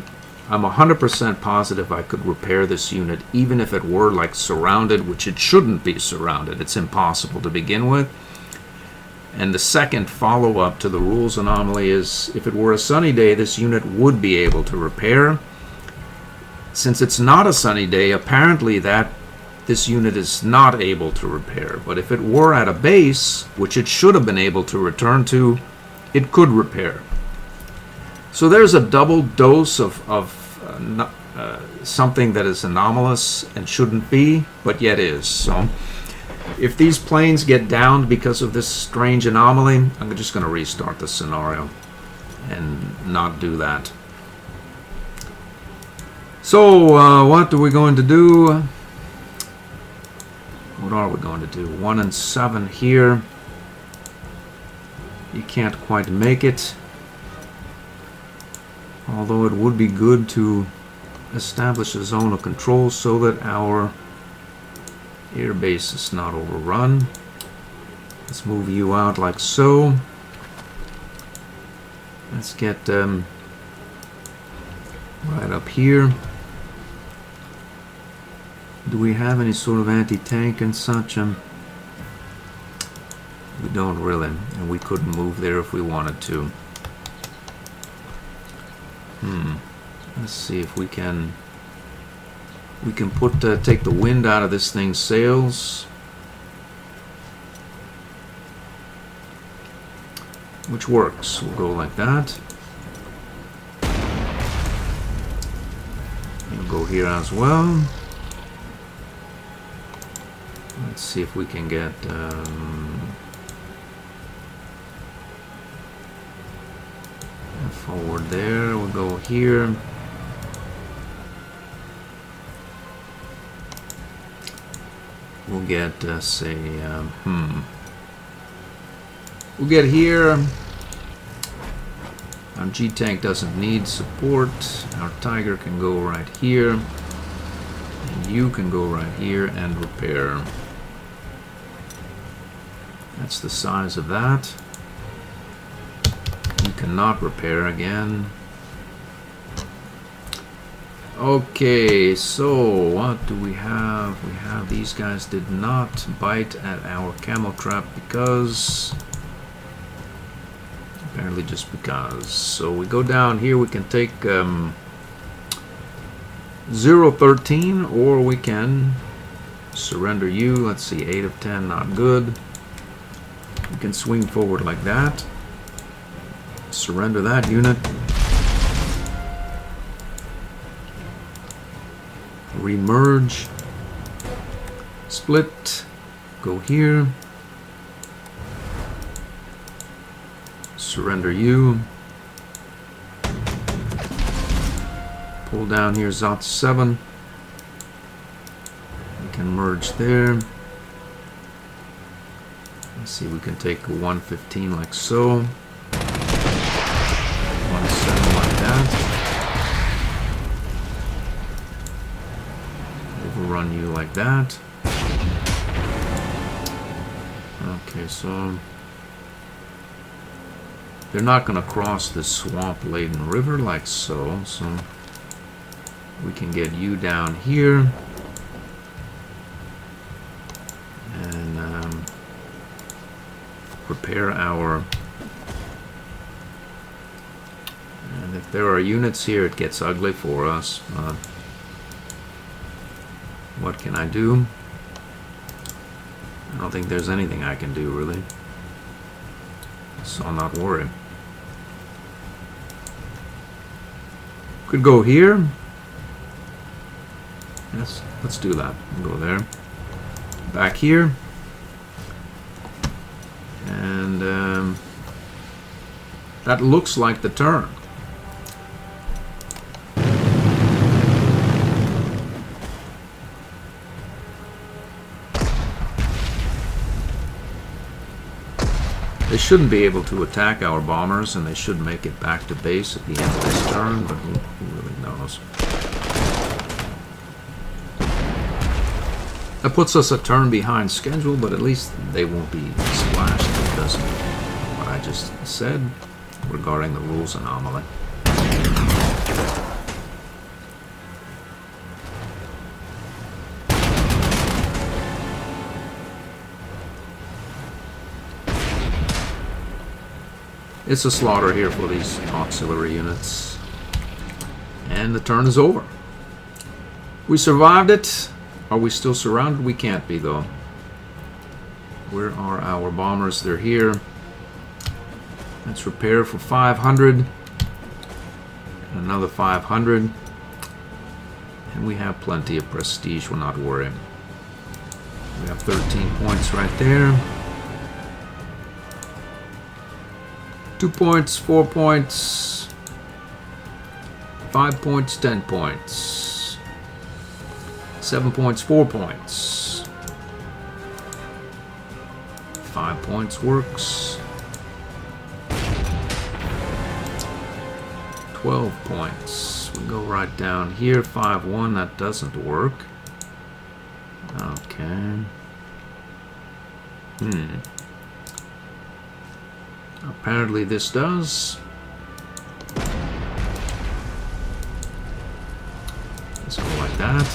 I'm 100% positive I could repair this unit even if it were like surrounded, which it shouldn't be surrounded. It's impossible to begin with. And the second follow-up to the rules anomaly is if it were a sunny day, this unit would be able to repair. Since it's not a sunny day, apparently this unit is not able to repair. But if it were at a base, which it should have been able to return to, it could repair. So there's a double dose of something that is anomalous and shouldn't be, but yet is. So if these planes get downed because of this strange anomaly, I'm just going to restart the scenario and not do that. So what are we going to do? What are we going to do? 1 and 7 here. You can't quite make it. Although it would be good to establish a zone of control so that our air base is not overrun. Let's move you out like so. Let's get right up here. Do we have any sort of anti-tank and such? We don't really, and we couldn't move there if we wanted to. Let's see if we can take the wind out of this thing's sails, which works. We'll go like that. go here as well. Let's see if we can get forward there. We'll go here. We'll get, say, we'll get here. Our G-Tank doesn't need support. Our Tiger can go right here. And you can go right here and repair. That's the size of that. You cannot repair again. Okay, so what do we have? We have these guys did not bite at our camel trap because... apparently just because. So we go down here, we can take 0-13, or we can surrender you. Let's see, 8 of 10, not good. We can swing forward like that. Surrender that unit. Remerge. Split. Go here. Surrender you. Pull down here Zot 7. We can merge there. Let's see, we can take 115 like so. 17 like that. Overrun you like that. Okay, so they're not going to cross this swamp-laden river like so. So we can get you down here. And prepare our... and if there are units here, it gets ugly for us. What can I do? I don't think there's anything I can do, really. So I'll not worry. Could go here. Yes, let's do that. We'll go there. Back here. And that looks like the turn. They shouldn't be able to attack our bombers, and they should make it back to base at the end of this turn, but who really knows. That puts us a turn behind schedule, but at least they won't be splashed because of what I just said regarding the rules anomaly. It's a slaughter here for these auxiliary units. And the turn is over. We survived it. Are we still surrounded? We can't be, though. Where are our bombers? They're here. Let's repair for 500. And another 500. And we have plenty of prestige. We're not worried. We have 13 points right there. 2 points, 4 points, 5 points, 10 points, 7 points, 4 points, 5 points works, 12 points. We go right down here, 5-1, that doesn't work. Okay. Apparently this does. Let's go like that.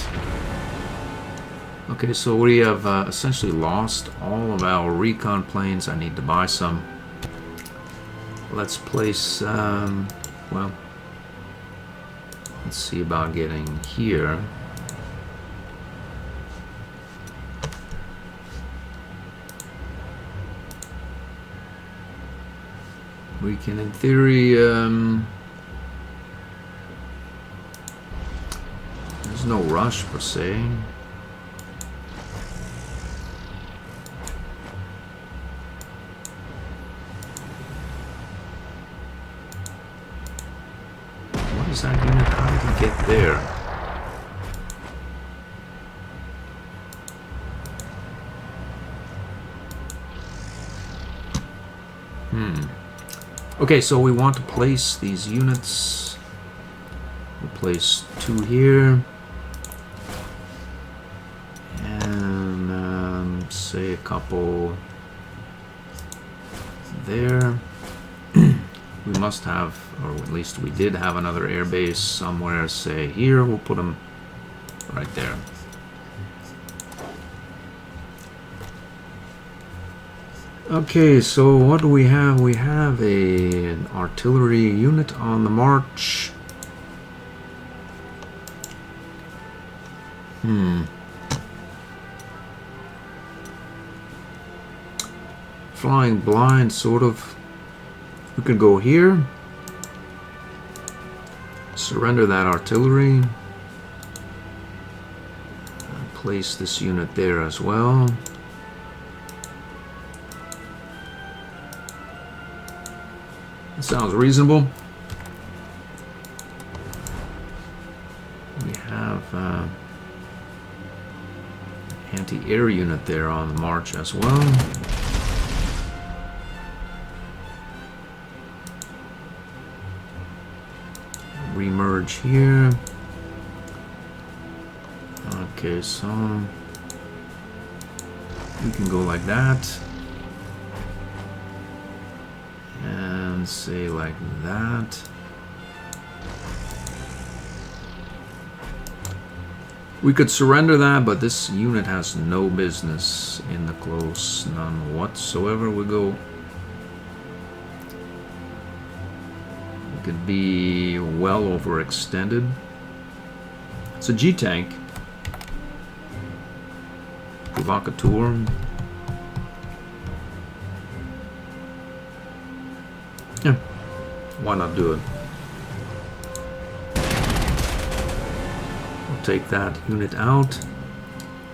Okay, so we have essentially lost all of our recon planes. I need to buy some. Let's place, well, let's see about getting here. We can, in theory, there's There's no rush per se. What is that unit? How did he get there? Okay, so we want to place these units. We'll place 2 here. And say a couple there. We must have, or at least we did have another air base somewhere, say here. We'll put them right there. Okay, so what do we have? We have an artillery unit on the march. Flying blind, sort of. We could go here. Surrender that artillery. Place this unit there as well. Sounds reasonable. We have anti-air unit there on the march as well. Remerge here. Okay, so we can go like that. And say like that. We could surrender that, but this unit has no business in the close, none whatsoever. We go. It could be well overextended. It's a G tank. Provocateur. Yeah, why not do it? We'll take that unit out,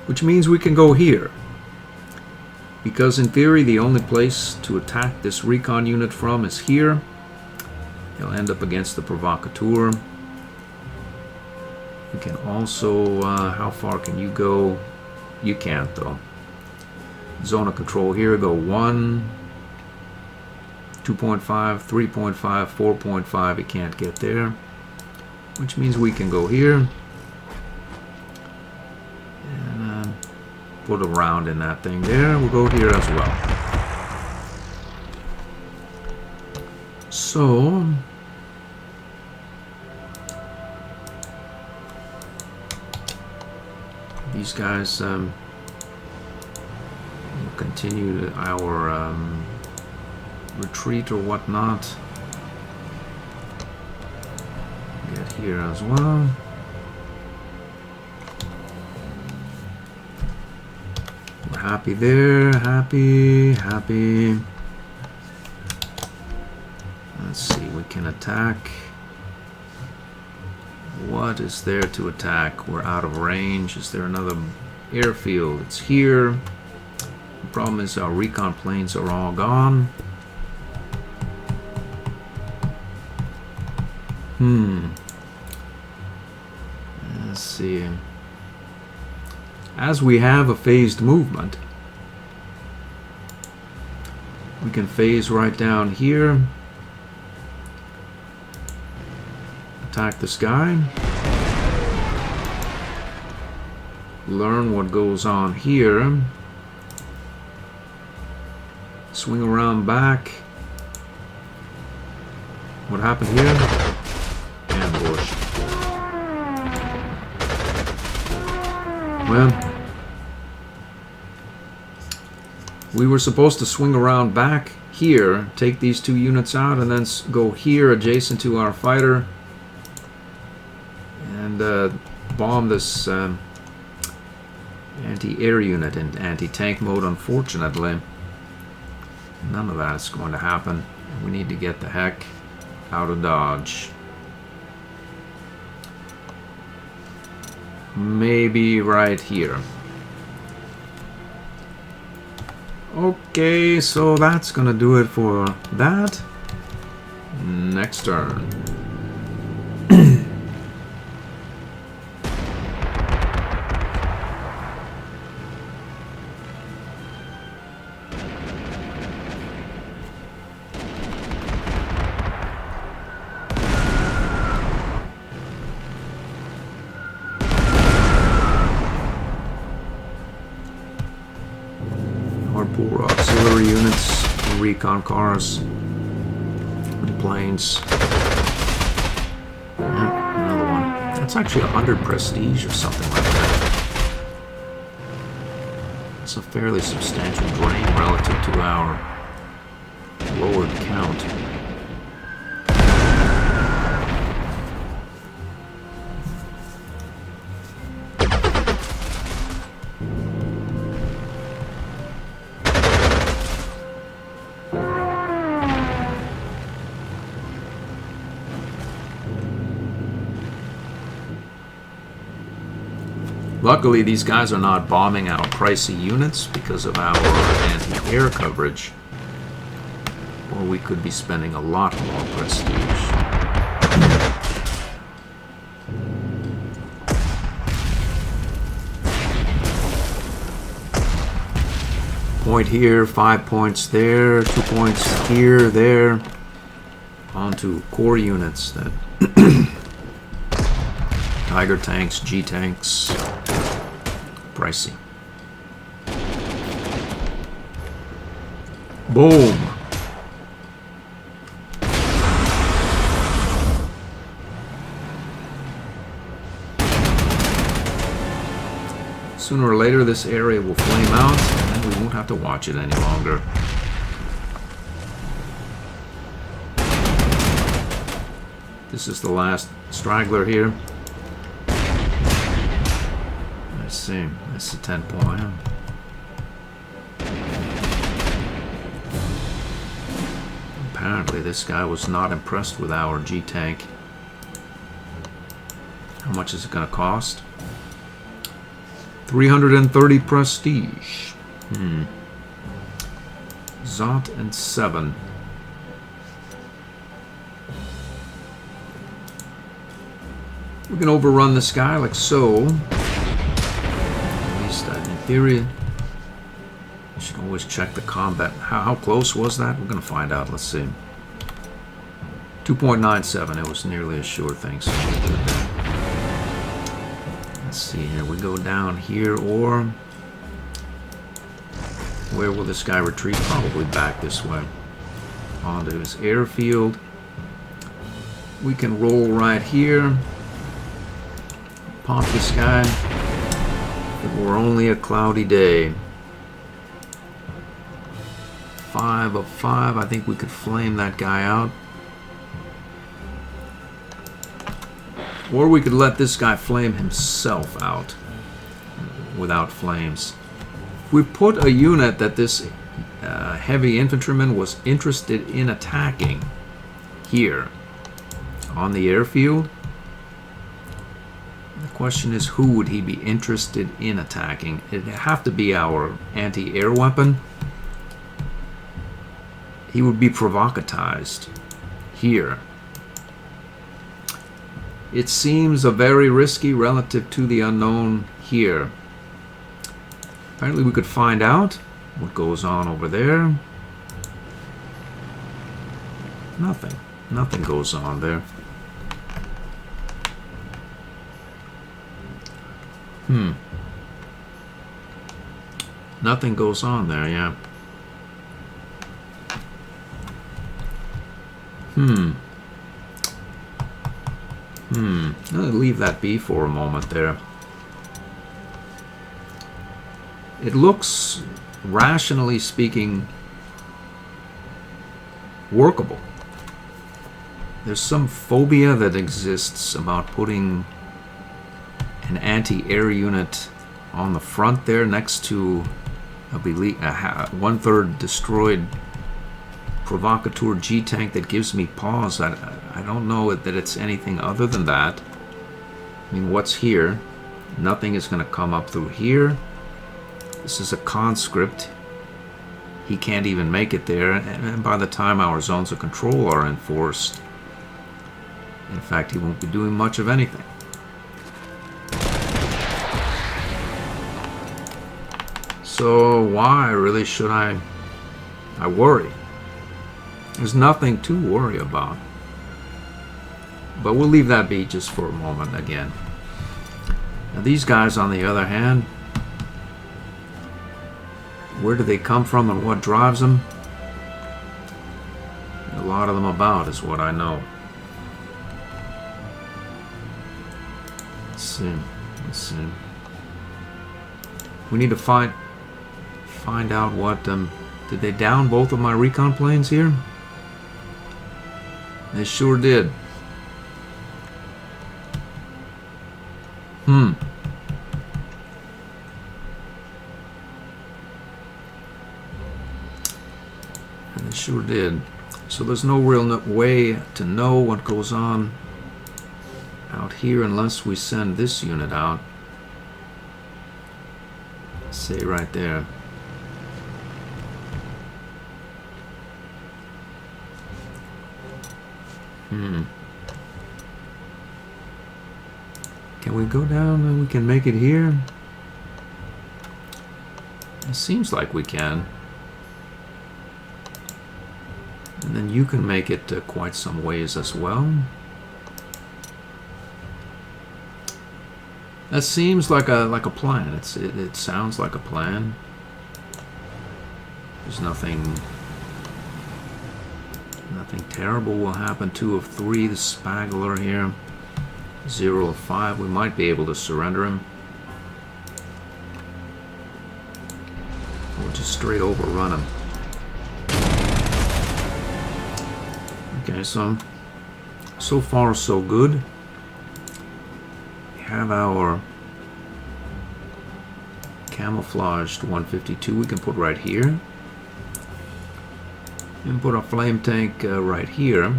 which means we can go here. Because in theory, the only place to attack this recon unit from is here. He'll end up against the Provocateur. You can also, how far can you go? You can't though. Zone of control here, go 1. 2.5, 3.5, 4.5, it can't get there. Which means we can go here. And put a round in that thing there. We'll go here as well. So... these guys will continue our... retreat or whatnot. Get here as well. We're happy there. Happy. Let's see, we can attack. What is there to attack? We're out of range. Is there another airfield? It's here. The problem is our recon planes are all gone. Let's see. As we have a phased movement, we can phase right down here. Attack the sky. Learn what goes on here. Swing around back. What happened here? Ambush. Well, we were supposed to swing around back here, take these 2 units out, and then go here adjacent to our fighter and bomb this anti-air unit in anti-tank mode. Unfortunately, none of that is going to happen. We need to get the heck out of Dodge. maybe right here. Okay, so that's gonna do it for that. Next turn. Hardpour auxiliary units, recon cars, and planes. Another one. That's actually 100 prestige or something like that. It's a fairly substantial drain relative to our lowered count. Luckily, these guys are not bombing our pricey units because of our anti-air coverage, or we could be spending a lot more prestige. Point here, 5 points there, 2 points here, there. On to core units that Tiger tanks, G tanks, pricey. Boom. Sooner or later this area will flame out and we won't have to watch it any longer. This is the last straggler here. I see. That's the 10 point. Apparently this guy was not impressed with our G-Tank. How much is it going to cost? 330 prestige. Zot and 7. We can overrun this guy like so. In theory, you should always check the combat. How close was that? We're going to find out. Let's see. 2.97. It was nearly a sure thing. So let's see here. We go down here, or where will this guy retreat? Probably back this way. Onto his airfield. We can roll right here. Pop this guy. If it were only a cloudy day. 5 of 5. I think we could flame that guy out. Or we could let this guy flame himself out without flames. If we put a unit that this heavy infantryman was interested in attacking here on the airfield, the question is, who would he be interested in attacking? It'd have to be our anti-air weapon. He would be provocatized here. It seems a very risky relative to the unknown here. Apparently we could find out what goes on over there. Nothing. Nothing goes on there. Nothing goes on there, yeah. I'll leave that be for a moment there. It looks, rationally speaking, workable. There's some phobia that exists about putting an anti-air unit on the front there next to a 1/3 destroyed provocateur G-Tank that gives me pause. I don't know that it's anything other than that. I mean, what's here? Nothing is going to come up through here. This is a conscript. He can't even make it there, and by the time our zones of control are enforced, in fact, he won't be doing much of anything. So why really should I worry? There's nothing to worry about. But we'll leave that be just for a moment again. Now these guys, on the other hand, where do they come from and what drives them? A lot of them about is what I know. Let's see. We need to find out what did they down both of my recon planes here? They sure did. They sure did. So there's no real way to know what goes on out here unless we send this unit out. Say right there. Can we go down and we can make it here? It seems like we can. And then you can make it quite some ways as well. That seems like a plan. It sounds like a plan. There's nothing terrible will happen. 2 of 3, the Spagler here. 0 of 5. We might be able to surrender him. Or just straight overrun him. Okay, so far so good. We have our camouflaged 152 we can put right here. And put a flame tank right here.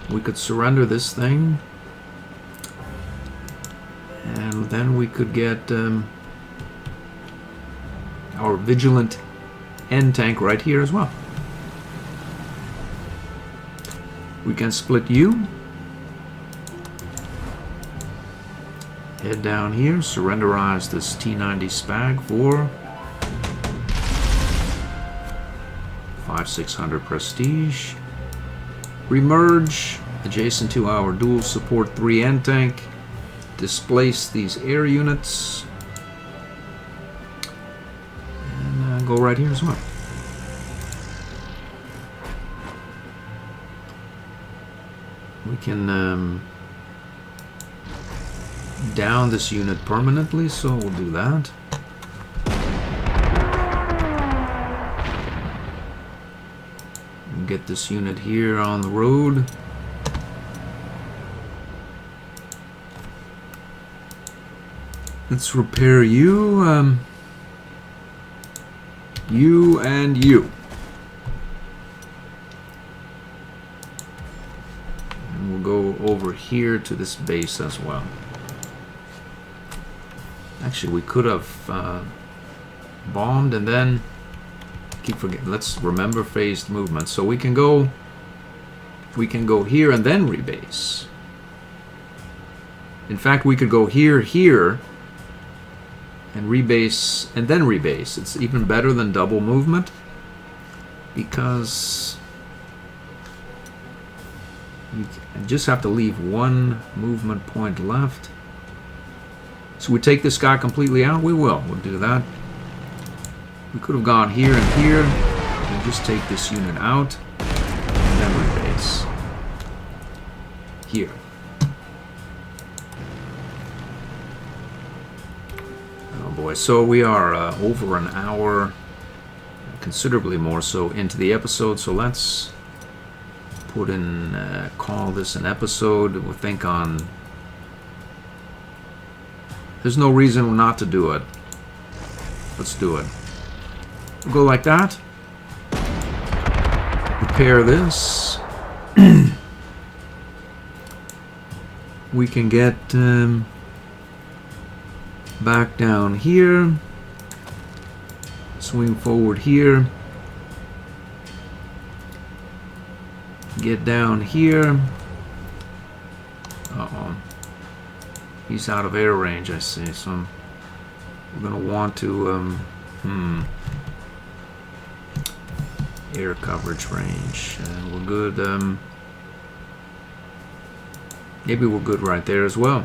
We could surrender this thing, and then we could get our vigilant end tank right here as well. We can split you, head down here, surrenderize this T-90 Spag for 5,600 prestige. Remerge adjacent to our dual support 3 end tank. Displace these air units. And go right here as well. We can down this unit permanently, so we'll do that. Get this unit here on the road. Let's repair you. You and you. And we'll go over here to this base as well. Actually, we could have bombed and then keep forgetting. Let's remember phased movement. So we can go here and then rebase. In fact, we could go here, and rebase and then rebase. It's even better than double movement because you just have to leave 1 movement point left. So we take this guy completely out. We'll do that. We could have gone here and here and just take this unit out and then rebase here. Oh boy, so we are over an hour, considerably more so into the episode, so let's put in, call this an episode. We'll think on, there's no reason not to do it. Let's do it. We'll go like that. Repair this. we can get back down here, swing forward here, get down here. Uh-oh. He's out of air range, I see, so we're going to want to air coverage range. We're good. Maybe we're good right there as well.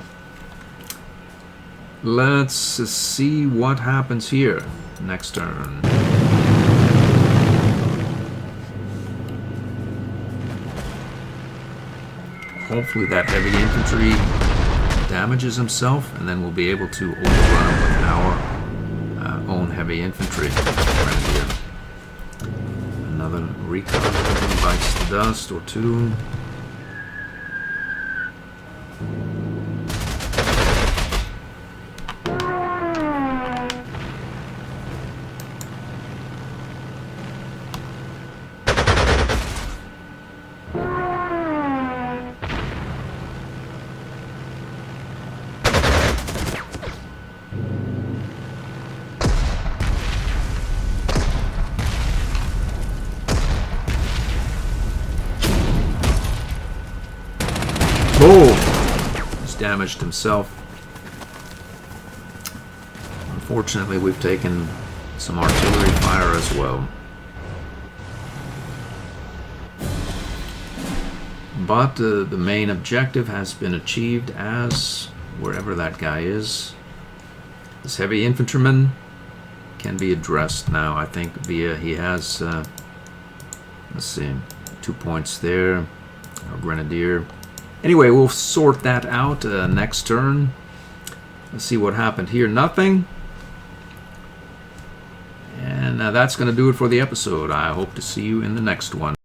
Let's see what happens here next turn. Hopefully that heavy infantry damages himself, and then we'll be able to overrun him with our own heavy infantry. Another recon bites the dust, or two. Oh! He's damaged himself. Unfortunately, we've taken some artillery fire as well. But the main objective has been achieved, as wherever that guy is. This heavy infantryman can be addressed now, I think, via, he has, let's see, 2 points there, our grenadier. Anyway, we'll sort that out next turn. Let's see what happened here. Nothing. And that's going to do it for the episode. I hope to see you in the next one.